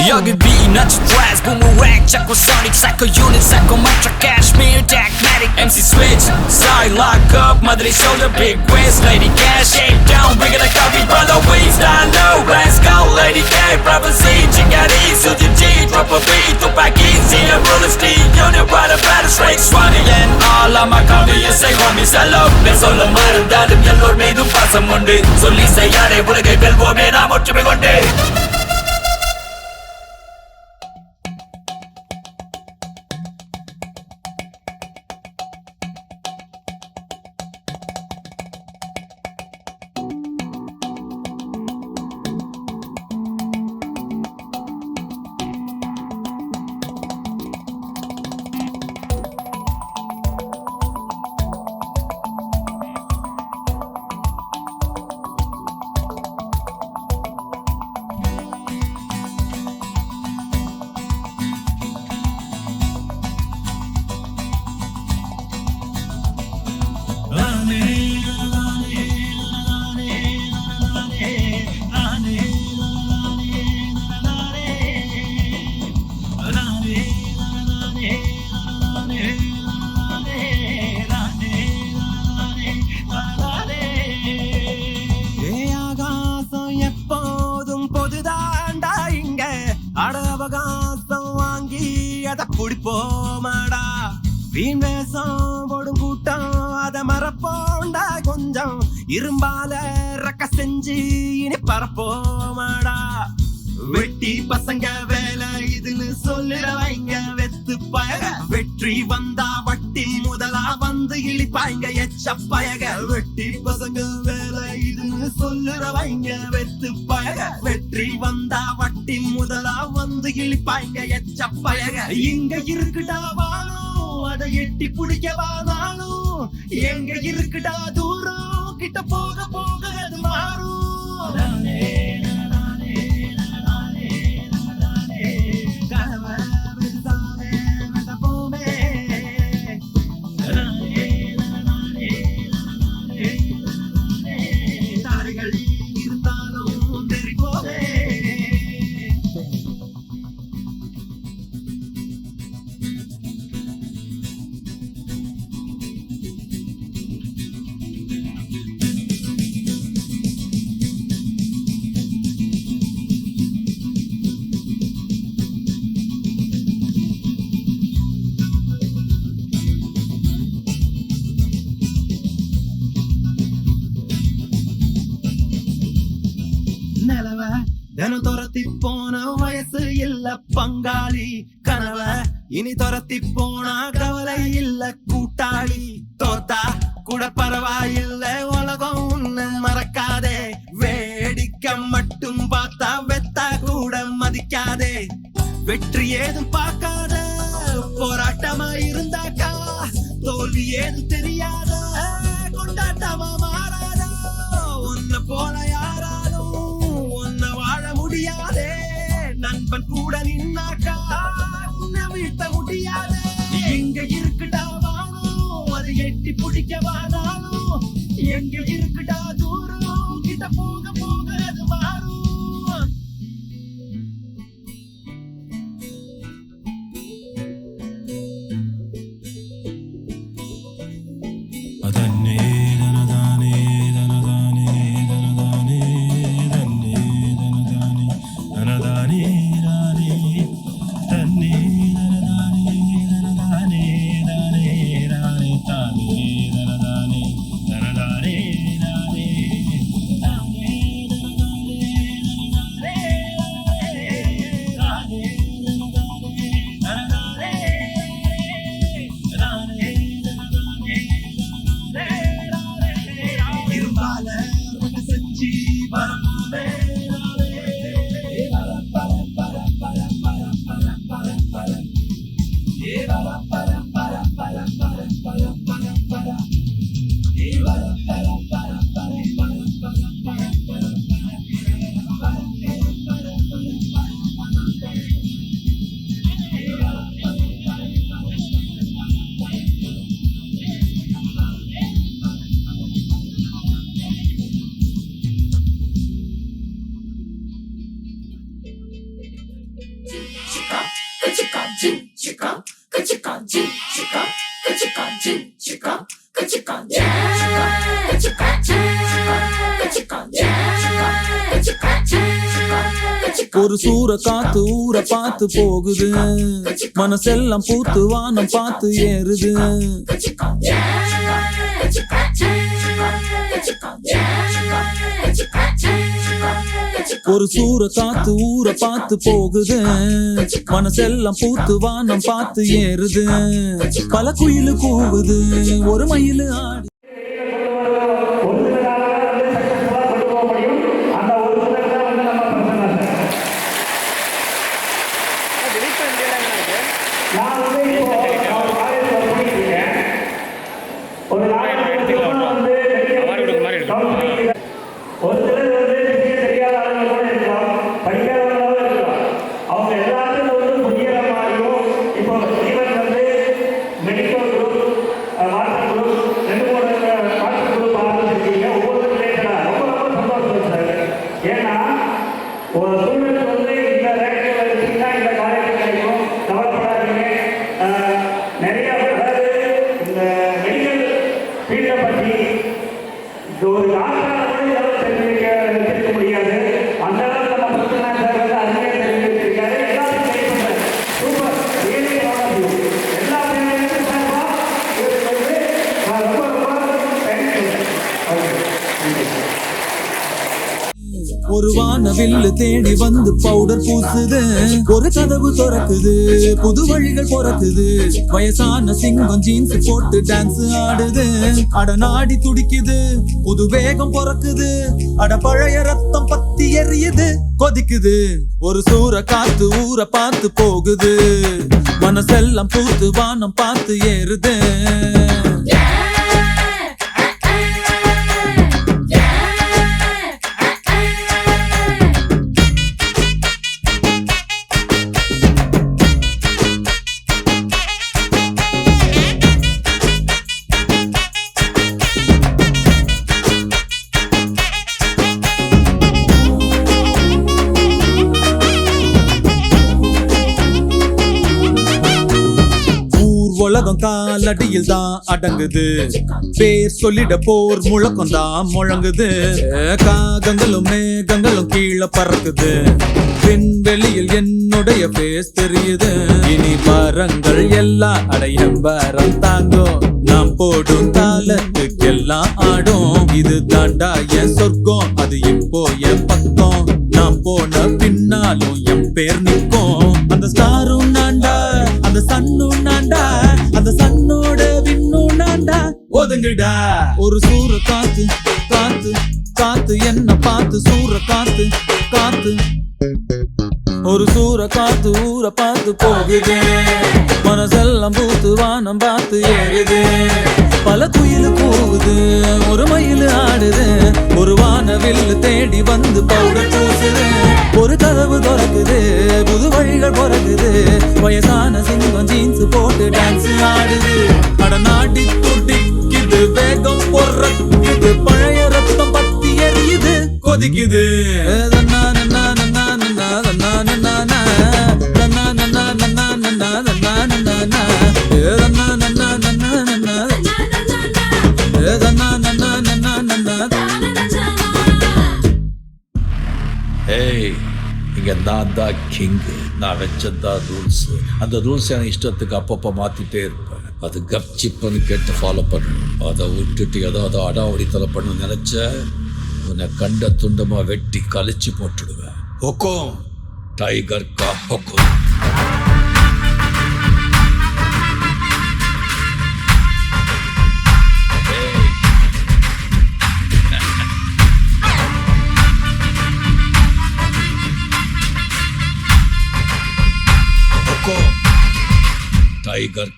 Young B, not stress, boomerang, Chakosonic, Psycho Unit, Psychometra, Cashmere, Jackmatic, MC Switch, side lock up, Madre shoulder, big waist, Lady Cash, shake down, bring it like a beat, brother, we stand low, let's go, Lady K, Prophecy, Chingari, Suji G, drop a beat, Tupac Easy, and Roller Steve, Unit, Rider, Battle, Straight, Swanee, and all of my convenience, say homies, hello, let's all the matter, that if you're made to pass some Monday, so Lisa, Yare, what a good woman, I'm what you be one day. குடிப்போமாடா வீண் வேஷம் போடும் கூட்டம் அத மறப்போண்டா கொஞ்சம் இரும்பால ரக்க செஞ்சு இனி பரப்போமாடா வெட்டி பசங்க வேலை இதுன்னு சொல்லுறவைங்க வெத்து பயக வெற்றி வந்தா வட்டி முதலா வந்து இழிப்பாய்ங்க எச்ச பயக வெட்டி பசங்க வேலை இதுன்னு சொல்லுறவைங்க வெத்து பயக வெற்றி வந்தா வட்டி முதலா வந்து இழிப்பாய்ங்க எச்ச பயக இங்க இருக்குடா வாழும் அதை எட்டி பிடிக்கவா நாளும் எங்க இருக்குடா தூரம் கிட்ட போக போக அது மாறும் தினம் துரத்தி போன வயசு இல்ல பங்காளி கனவ இனி துரத்தி போனா கவலை இல்ல கூட்டாளி தோத்தா கூட பரவாயில்ல உலகம் உன்னை மறக்காதே வேடிக்கை மட்டும் பார்த்தா வெத்தா கூட மதிக்காதே வெற்றி ஏதும் பார்க்காத போராட்டமா இருந்தாக்கா தோல்வி ஏதும் தெரியாத எட்டி பிடிக்க வாதாலும் எங்க இருக்குடா தூரம் கிட்ட போக போக அது மாறும் அதன்னே தனதானே தனதானே தனதானே தன்னே தனதானே தனதானே தானே தன்னே தனதானே தனதானே தானே தானே தானே தனதானே தனதானே தானே தானே இருமால செஞ்சு வரமாவே ஒரு சூற காத்து ஊற பார்த்து போகுது மனசெல்லாம் பூத்து வானம் பார்த்து ஏறுது ஒரு சூற காத்து ஊற பார்த்து போகுது மனசெல்லாம் பூத்து வானம் பார்த்து ஏறுது பல குயிலு கூவுது ஒரு மயிலு ஆடு ஒரு வானவில்லு தேடி வந்து பவுடர் பூசுது ஒரு கதவு திறக்குது புது வழிகள் பிறக்குது வயசான சிங்கம் ஜீன்ஸ் போட்டு டான்ஸ் ஆடுது அட நாடி துடிக்குது புது வேகம் பிறக்குது அட பழைய ரத்தம் பத்தி எரியுது கொதிக்குது ஒரு சூற காத்து ஊற பார்த்து போகுது மனசெல்லாம் பூத்து வானம் பார்த்து ஏறுது உலகம் காலடியில் தான் அடங்குது பேர் சொல்லிட போர் முழக்கம் தான் முழங்குது காகங்களும் மேகங்களும் கீழே பறக்குது விண்வெளியில் என்னுடைய பேஸ் தெரியுது இனி மரங்கள் எல்லாம் அடையும் வரம் தாங்கும் நாம் போடும் காலத்துக்கெல்லாம் ஆடும் இது தாண்டா என் சொர்க்கம் அது இப்போ என் பக்கம் நாம் போன பின்னாலும் என் பேர் நிற்கும் அந்த ஸ்டாரும் நான்டா அந்த சன்னும் நான்டா அந்த சன்னோட விண்ணும் நான்டா ஒதுங்குடா ஒரு சூற காத்து காத்து காத்து என்ன பார்த்து சூற காத்து காத்து ஒரு சூற காத்து ஊற பார்த்து போகுது மனசெல்லாம் பூத்து வானம் பார்த்து ஏறுது பல குயிலு கூவுது ஒரு மயிலு ஆடுது ஒரு வானவில்லு தேடி வந்து பவுடர் பூசுது ஒரு கதவு திறக்குது புது வழிகள் பிறகுது வயசான சிங்கம் ஜீன்ஸ் போட்டு டான்ஸ் ஆடுது அட நாட்டி துட்டி கொதிக்குது. ஏய், இங்க நான் தான் கிங்கு. நான் வச்சதான் ரூல்ஸ். அந்த ரூல்ஸ் என் இஷ்டத்துக்கு அப்பப்போ மாத்திட்டே இருப்பேன். அது கப்சிப்புன்னு கேட்டு ஃபாலோ பண்ணணும். அதை விட்டுட்டு ஏதாவது அடாவடித்தலை பண்ண நினைச்ச உன்னை கண்ட துண்டமா வெட்டி கழிச்சு போட்டுடுவேன். ஹொக்கோம், டைகர் கா ஹொக்கோம். டைகர்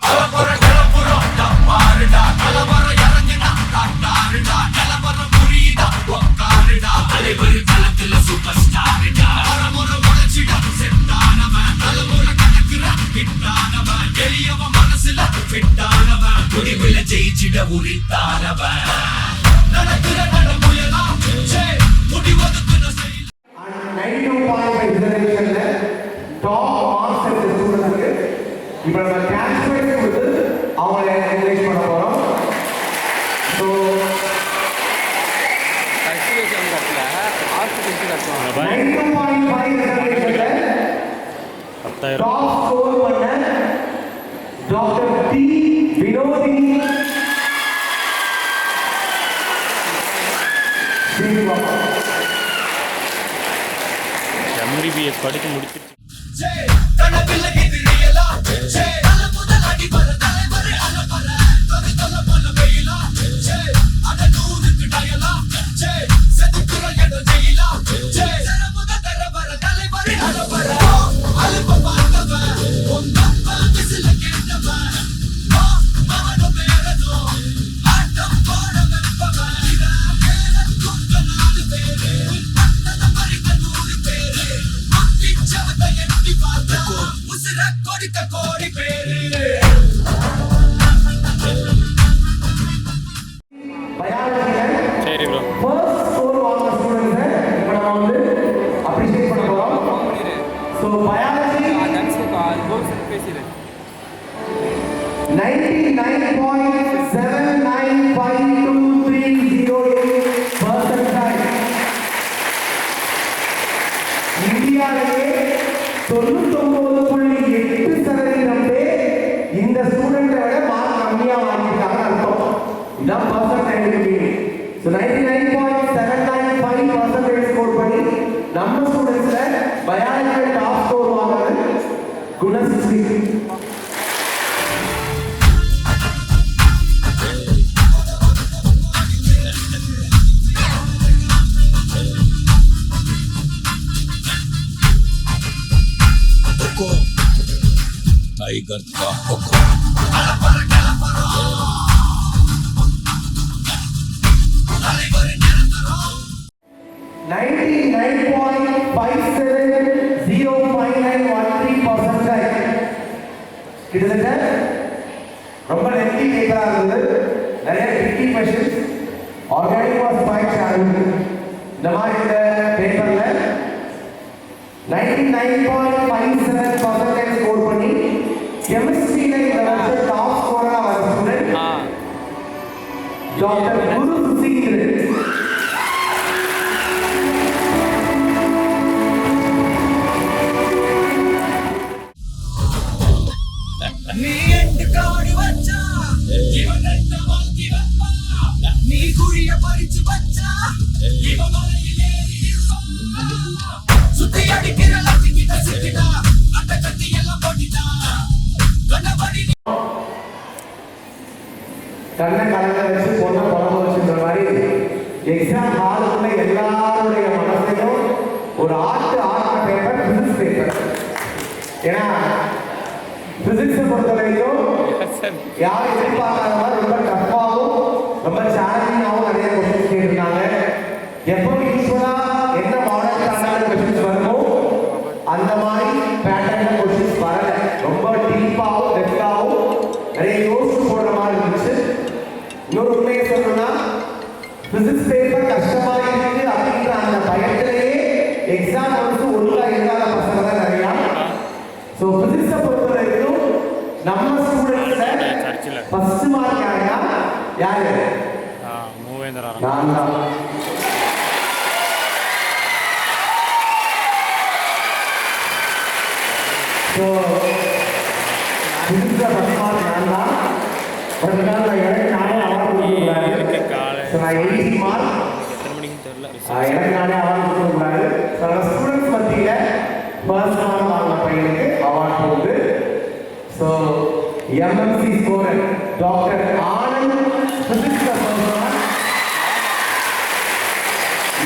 ஜெயிச்சிட உரித்தானவன். நடக்கிற நடமுயலாம் முடிவதுக்கு 92.5 ரிசர்வேஷன்ல டாப் மார்க்ஸ் எடுத்த ஸ்டூடண்ட்ஸ்க்கு இப்போ நம்ம கேஷ் ப்ரைஸ் கொடுத்து அவங்களை என்கரேஜ் பண்ண போறோம். ஸோ 92.5 ரிசர்வேஷன்ல டாப் ஸ்கோர் பண்ண டாக்டர் டி வினோதினி MBBS படித்து முடிச்சிருச்சு. சரி ப்ரோ. ஃபர்ஸ்ட் ஸ்கோர் வாங்கின ஸ்டூடண்ட்ஸை இப்போ நம்ம வந்து அப்ரிஷியேட் பண்ண போறோம். ஸோ பயாலஜி 99.795230 இந்தியாவிலேயே 99.8% பேர் இந்த ஸ்டூடெண்ட்டை விட மார்க் கம்மியா வாங்கிட்டாங்க அர்த்தம். இதான் பர்சன்டேஜ் மீனிங். ஸோ 99.795% ஸ்கோர் பண்ணி நம்ம ஸ்டூடெண்ட்ஸ்ல பயாலஜியில் டாப் ஸ்கோர் வாங்குறது குணஸ்ரீ. டைகர் கா ஹொக்கோம். 99.57059113% கிட்டத்தட்ட ரொம்ப லென்த்தி பேப்பரா இருந்தது. நிறைய tricky questions. Organic was quite challenging. இந்த மாதிரி இந்த பேப்பர்ல 99.57% ஸ்கோர் பண்ணி கெமிஸ்ட்ரியில இந்த வருஷம் டாப் ஸ்கோரரா வர ஸ்டூடெண்ட் டாக்டர் குரு சுசீந்திரன். நீ எண்டு காடு வச்சா இவன் எந்த வாங்கி வப்பா. நீ குழிய பறிச்சு வச்சா இவன் மலையிலே சுத்தி அடிக்கிற லட்சிக்கிட்ட சிக்கிட்டா அந்த கத்தி எல்லாம் போட்டிட்டா கண்ணபடி கண்ணை கலங்க வச்சு பொண்ணை குழம்பு வச்சுன்ற மாதிரி எக்ஸாம் ஹாலுக்குள்ள எல்லாருடைய மனசையும் ஒரு ஆர்ட் பேப்பர் பிசிக்ஸ் பேப்பர். ஏன்னா பிசிக்ஸை பொறுத்த வரைக்கும் யாரும் எதிர்பார்க்காத மாதிரி ரொம்ப டஃப்பாகவும் ரொம்ப சேலஞ்சிங்காகவும் நிறைய கொஸ்டின்ஸ் கேட்டிருக்காங்க. எப்போ யூஸ்வலா என்ன மாடல் ஸ்டாண்டர்ட் கொஸ்டின்ஸ் வருமோ அந்த மாதிரி பேட்டர்ன் கொஸ்டின்ஸ் வரல. ரொம்ப டீப்பாகவும் டெப்த்தாகவும் நிறைய யோசிச்சு போடுற மாதிரி இருந்துச்சு. இன்னொரு உண்மையை சொல்லணும்னா பிசிக்ஸ் பேப்பர் கஷ்டமா இருக்கு அப்படின்ற அந்த பயம் யாரு? மூவேந்திரா. நான் தான். ஸோ புதுசாக பசமாக நான் தான் ஒரு நாள் எனக்கு நானே அவார்டு கொடுக்கக்கூடாது. ஸோ நான் 80 மார்க் எத்தனை மணிக்கு தெரியல. எனக்கு நானே அவார்டு கொடுக்கக்கூடாது. ஸோ ஸ்டூடெண்ட்ஸ் மத்தியில் ஃபர்ஸ்ட் மார்க் வாங்கின பையனுக்கு அவார்டு போகுது. So MMC scorer doctor Anand physics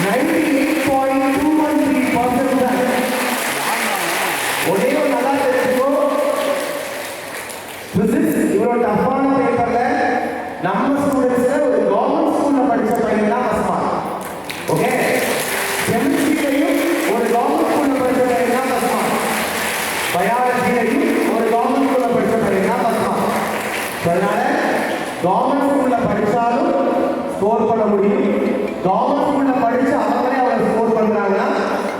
98.213%. ஒரே ஒரு நல்லா தெரிஞ்சுக்கோ, பிசிக்ஸ் இவ்வளோ டஃப்பான பேப்பர்ல நம்ம ஸ்டூடெண்ட்ஸ்ல ஒரு கவர்மெண்ட் ஸ்கூல்ல படிச்ச பையன் தான் ஃபர்ஸ்ட் மார்க். ஓகே, கெமிஸ்ட்ரியிலையும் ஒரு கவர்மெண்ட் ஸ்கூல்ல படிச்ச பையன் தான் ஃபர்ஸ்ட் மார்க். பயாலஜிலையும் ஒரு கவர்மெண்ட் ஸ்கூல்ல படிச்ச பையன் தான் ஃபர்ஸ்ட் மார்க். அதனால கவர்மெண்ட் ஸ்கூல்ல படிச்சாலும் ஸ்கோர் பண்ண முடியும். கவர்மெண்ட் ஸ்கூல்ல படிச்சு அவங்களே அவங்க ஸ்கோர் பண்றாங்கன்னா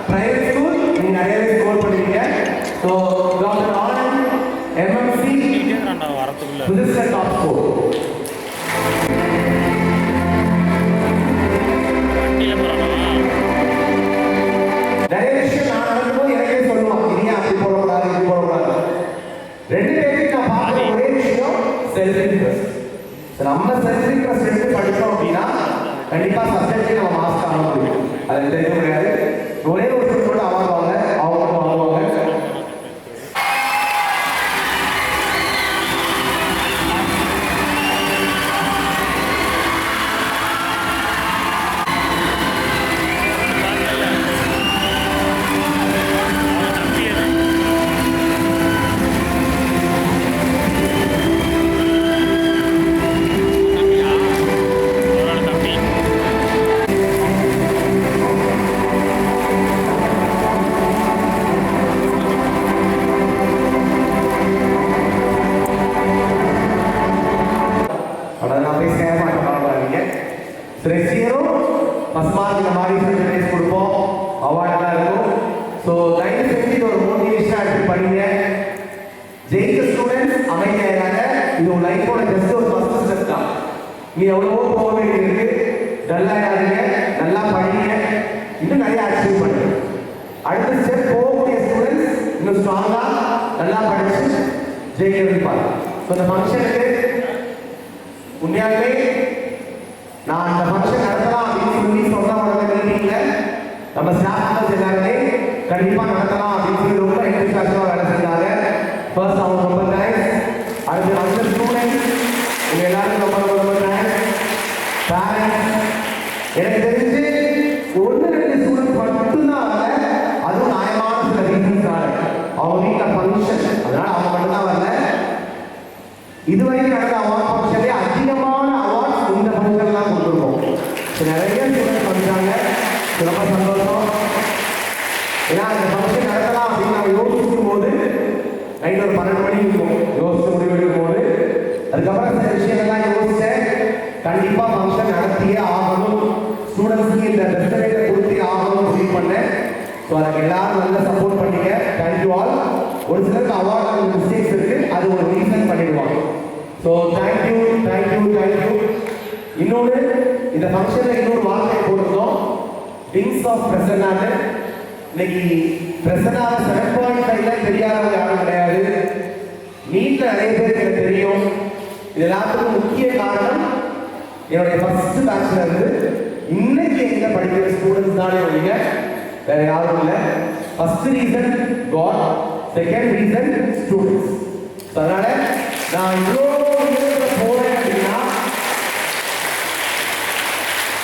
பிரைவேட் ஸ்கூல் நீங்க நிறையவே ஸ்கோர் பண்ணுவீங்க. ஸோ டாக்டர் ஆனந்த் எம்எம்சி புதுசா டாப் ஸ்கோர். நிறைய விஷயம் நான் நடக்கும்போது எனக்கே சொல்லுவான், இனியா அப்படி போடக்கூடாது இப்படி போடக்கூடாது. ரெண்டு பேருக்கு நான் பார்க்குற ஒரே விஷயம் செல்ஃப் இன்ட்ரெஸ்ட். நம்ம செல்ஃப் இன்ட்ரெஸ்ட் எடுத்து படித்தோம் அப்படின்னா கண்டிப்பா சப்ஜெக்டே நம்ம மாஸ்க் ஆக முடியும். அது தெரிய முடியாது. ஒரே ஒரு மட்டும் அவாங்குவாங்க, அவங்க வாங்குவாங்க. நீ எவ்வளவோ போக வேண்டியிருக்கு. டல்லாயாதீங்க, நல்லா படிங்க, இன்னும் நிறைய அச்சீவ் பண்ணுங்க. அடுத்த ஸ்டெப் போகக்கூடிய ஸ்டூடெண்ட்ஸ் இன்னும் ஸ்ட்ராங்கா நல்லா படிச்சு ஜெயிக்கிறதுப்பாங்க. ஸோ இந்த ஃபங்க்ஷனுக்கு உண்மையாகவே நான் அந்த ஃபங்க்ஷன் நடத்தலாம் அப்படின்னு சொல்லி சொன்ன மீட்டிங்ல நம்ம ஸ்டாஃப் மெம்பர்ஸ் எல்லாருமே கண்டிப்பா நடத்தலாம் அப்படின்னு சொல்லி ரொம்ப என்கரேஜாக வேலை செஞ்சாங்க. ஃபர்ஸ்ட் அவங்க ரொம்ப தேங்க்ஸ். அடுத்து அந்த ஸ்டூடெண்ட்ஸ் உங்க எல்லாருக்கும் ரொம்ப ரொம்ப தேங்க்ஸ். பேரண்ட்ஸ் எனக்கு தெரிஞ்சு 1-2 ஸ்டூடெண்ட்ஸ் மட்டும்தான் வரல. அதுவும் நியாயமான சில ரீசன்ஸ்னால அவங்க வீட்டில் ஃபங்க்ஷன், அதனால அவங்க மட்டும்தான் வரல. இதுவரைக்கும் நடந்த அவார்ட் ஃபங்க்ஷன்லேயே அதிகமான அவார்ட்ஸ் இந்த ஃபங்க்ஷன் தான் கொடுத்துருக்கோம். நிறைய ஸ்டூடெண்ட்ஸ் வந்துட்டாங்க, ரொம்ப சந்தோஷம். ஏன்னா இந்த ஃபங்க்ஷன் நடத்தலாம் அப்படின்னு நான் யோசிக்கும் போது நைட் ஒரு 12 மணி இருக்கும் யோசிச்சு முடிவெடுக்கும் போது. அதுக்கப்புறம் சில விஷயங்கள்லாம் யோசிச்சேன். கண்டிப்பா ஃபங்க்ஷன் நடத்தியே ஆகணும், ஸ்டூடெண்ட்ஸுக்கு இந்த டெஸ்டினேட்டை கொடுத்தே ஆகணும்னு முடிவு பண்ணேன். ஸோ அதுக்கு எல்லாரும் நல்லா சப்போர்ட் பண்ணிக்க. Thank you all. ஒரு சிலருக்கு அவார்டு மிஸ்டேக்ஸ் இருக்கு, அது ஒரு ரீசன் பண்ணிடுவாங்க. So thank you thank you thank you. இன்னொன்று இந்த ஃபங்க்ஷனில் இன்னொரு வார்த்தையை போட்டிருந்தோம், விங்ஸ் ஆஃப் பிரசன்னான்னு. இன்னைக்கு பிரசன்னாவை 7.5ல தெரியாதவங்க யாரும் கிடையாது. நீட்டில் நிறைய பேருக்கு எனக்கு தெரியும். இது எல்லாத்துக்கும் முக்கிய காரணம் என்னுடைய ஃபர்ஸ்ட் பேட்ச்ல இருந்து இன்னைக்கு எங்க படிக்கிற ஸ்டூடெண்ட்ஸ் தானே வைங்க, வேற யாரும் இல்லை. First reason God, second reason students. அதனால நான் இவ்வளோ போறேன் அப்படின்னா,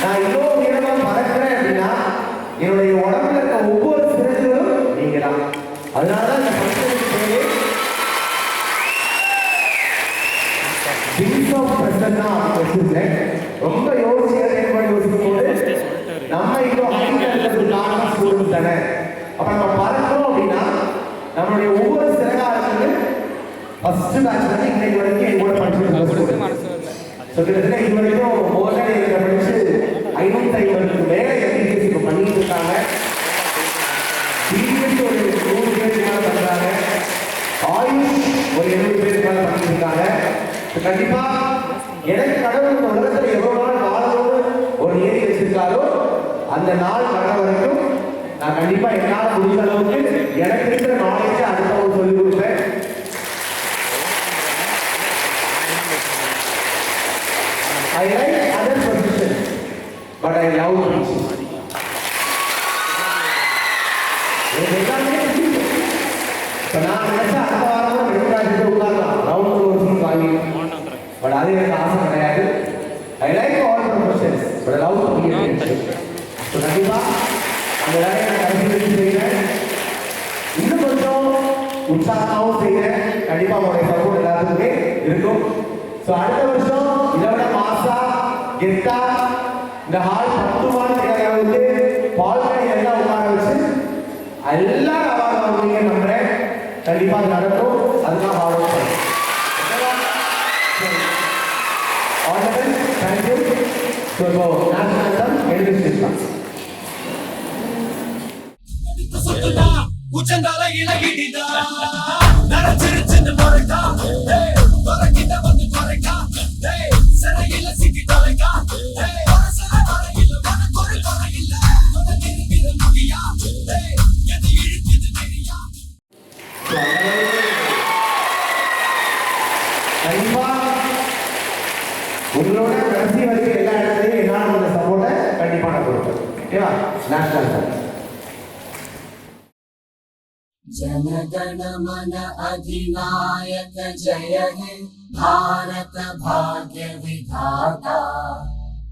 நான் இவ்வளோ உயரமாக பறக்கிறேன் அப்படின்னா என்னுடைய உடம்புல இருக்க ஒவ்வொரு சிறகுகளும் நீங்க தான். அதனாலதான் இந்த ஃபங்க்ஷனுக்கு பேரு விங்ஸ் ஆஃப் பிரசன்னா வச்சிருக்கேன். ரொம்ப யோசிக்கும் போது நம்ம இவ்வளோ ஹைட்ல இருக்கிறது காரணம் ஸ்டூடெண்ட்ஸ் தானே. அப்ப நம்ம பறக்கிறோம் அப்படின்னா நம்மளுடைய ஒவ்வொரு சிறகா இருக்குது. ஃபர்ஸ்ட் பேட்ச்ல இருந்து இன்னைக்கு வரைக்கும் என் கூட படிச்சுட்டு கிட்டத்தட்ட இது வரைக்கும் மோதல் படிச்சு 550க்கு மேல எம்பிபிஎஸ்க்கு பண்ணிட்டு இருக்காங்க. பிபிஎஸ் ஒரு 100 பேருக்கு மேல பண்றாங்க. ஆயுஷ் ஒரு 70 பேருக்கு மேல பண்ணிட்டு இருக்காங்க. கண்டிப்பா எனக்கு கடவுள் இந்த உலகத்துல எவ்வளவு நாள் வாழணும்னு ஒரு நியதி வச்சிருக்காரோ அந்த நாள் வர வரைக்கும் நான் கண்டிப்பா என்னால் முடிந்த அளவுக்கு எனக்கு இருக்கிற நாலேஜை அடுத்தவங்க சொல்லிக் கொடுப்பேன். I like other professions, but I love teaching. எனக்கு எல்லாமே பிடிக்கும். இப்ப நான் நினைச்சா அடுத்த வாரம் வெளிநாட்டுக்கு உட்காரலாம் ரவுண்ட் ஒரு சீட் வாங்கி, பட் அது எனக்கு ஆசை கிடையாது. I like all professions, but I love to be a teacher. So கண்டிப்பா அந்த வேலையை நான் கடைசி செய்கிறேன். இன்னும் கொஞ்சம் உற்சாகமாகவும் செய்கிறேன். கண்டிப்பா உங்களுடைய சப்போர்ட் எல்லாத்துக்குமே இருக்கும். ஸோ அடுத்த வருஷம் இதை விட மாசா கெத்தா இந்த ஹால் 10 மாதத்துக்கு வந்து பால்கனி எல்லாம் உட்கார வச்சு எல்லாரும் அவார்டு வாங்குவீங்க நம்புறேன். கண்டிப்பா அது நடக்கும். அதுதான் ஹார்ட் ஒர்க் பண்ணுறேன். All the best. Thank you. So இப்போ நேஷனல் ஆந்தம் எழுதிச்சிருக்கலாம். உச்சந்தால இலகிடிதா நரச்சிருச்சுன்னு முறைக்கா துறக்கிட்ட வந்து குறைக்கா சிறையில சிக்கி தொலைக்கா வரையில உனக்கு ஒரு குறை இல்ல உனக்கு இருக்கிற முடியா எது இழுக்குது தெரியா. கண்டிப்பா உங்களோட கடைசி வரைக்கும் எல்லா இடத்துலையும் என்னால் உங்க சப்போர்ட்டை கண்டிப்பா நான் கொடுப்பேன். ஓகேவா? National anthem. जनगण मन अधिनायक जय हे भारत भाग्य विधाता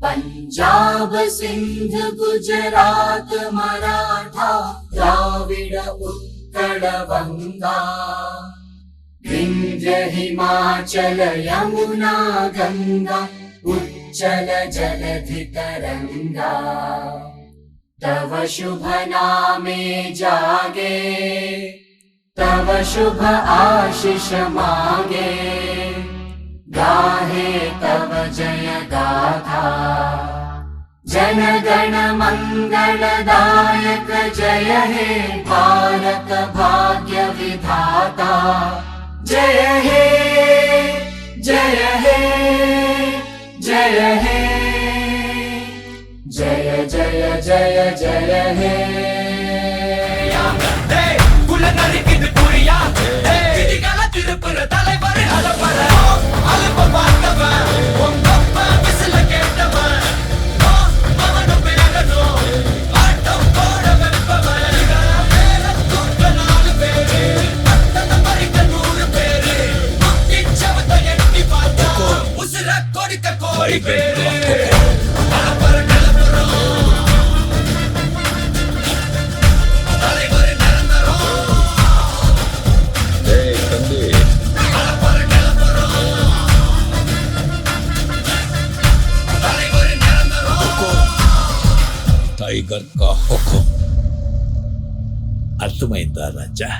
पंजाब सिंध गुजरात मराठा द्राविड उत्कल गंगा विंध्य हिमाचल यमुना गंगा उच्चल जलधि तरंगा तव शुभ नामे जागे तव शुभ आशीष मागे गाहे तव जय गाथा जन गण मंगलदायक जय हे भारत भाग्य विधाता जय हे जय हे जय हे जय जय जय जय हे குலநரிக்குது புரியா விதிகள திருப்புற தலைவர் அலப்பற அலுப்ப பார்த்தவன் உங்கப்பா விசில கேட்டவன் அவனும் பேரனும் ஆட்டம் போட வெப்பவன் பேர தூக்க 4 பேரு பத்தத பறிக்க 100 பேரு முக்கிச்சவத்தை எட்டி பார்த்தா உசுர கொடுக்க கோடி பேரு அலப்பற கலப்புறோம் टाइगर का हुक्म अर्थमैंदा राजा.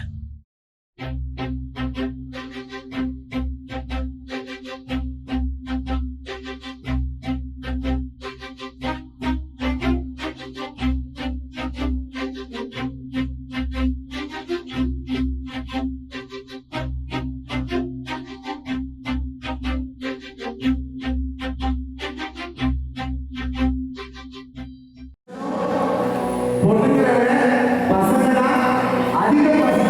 பொண்ணுங்களை விட பசங்க தான் அதிக பசி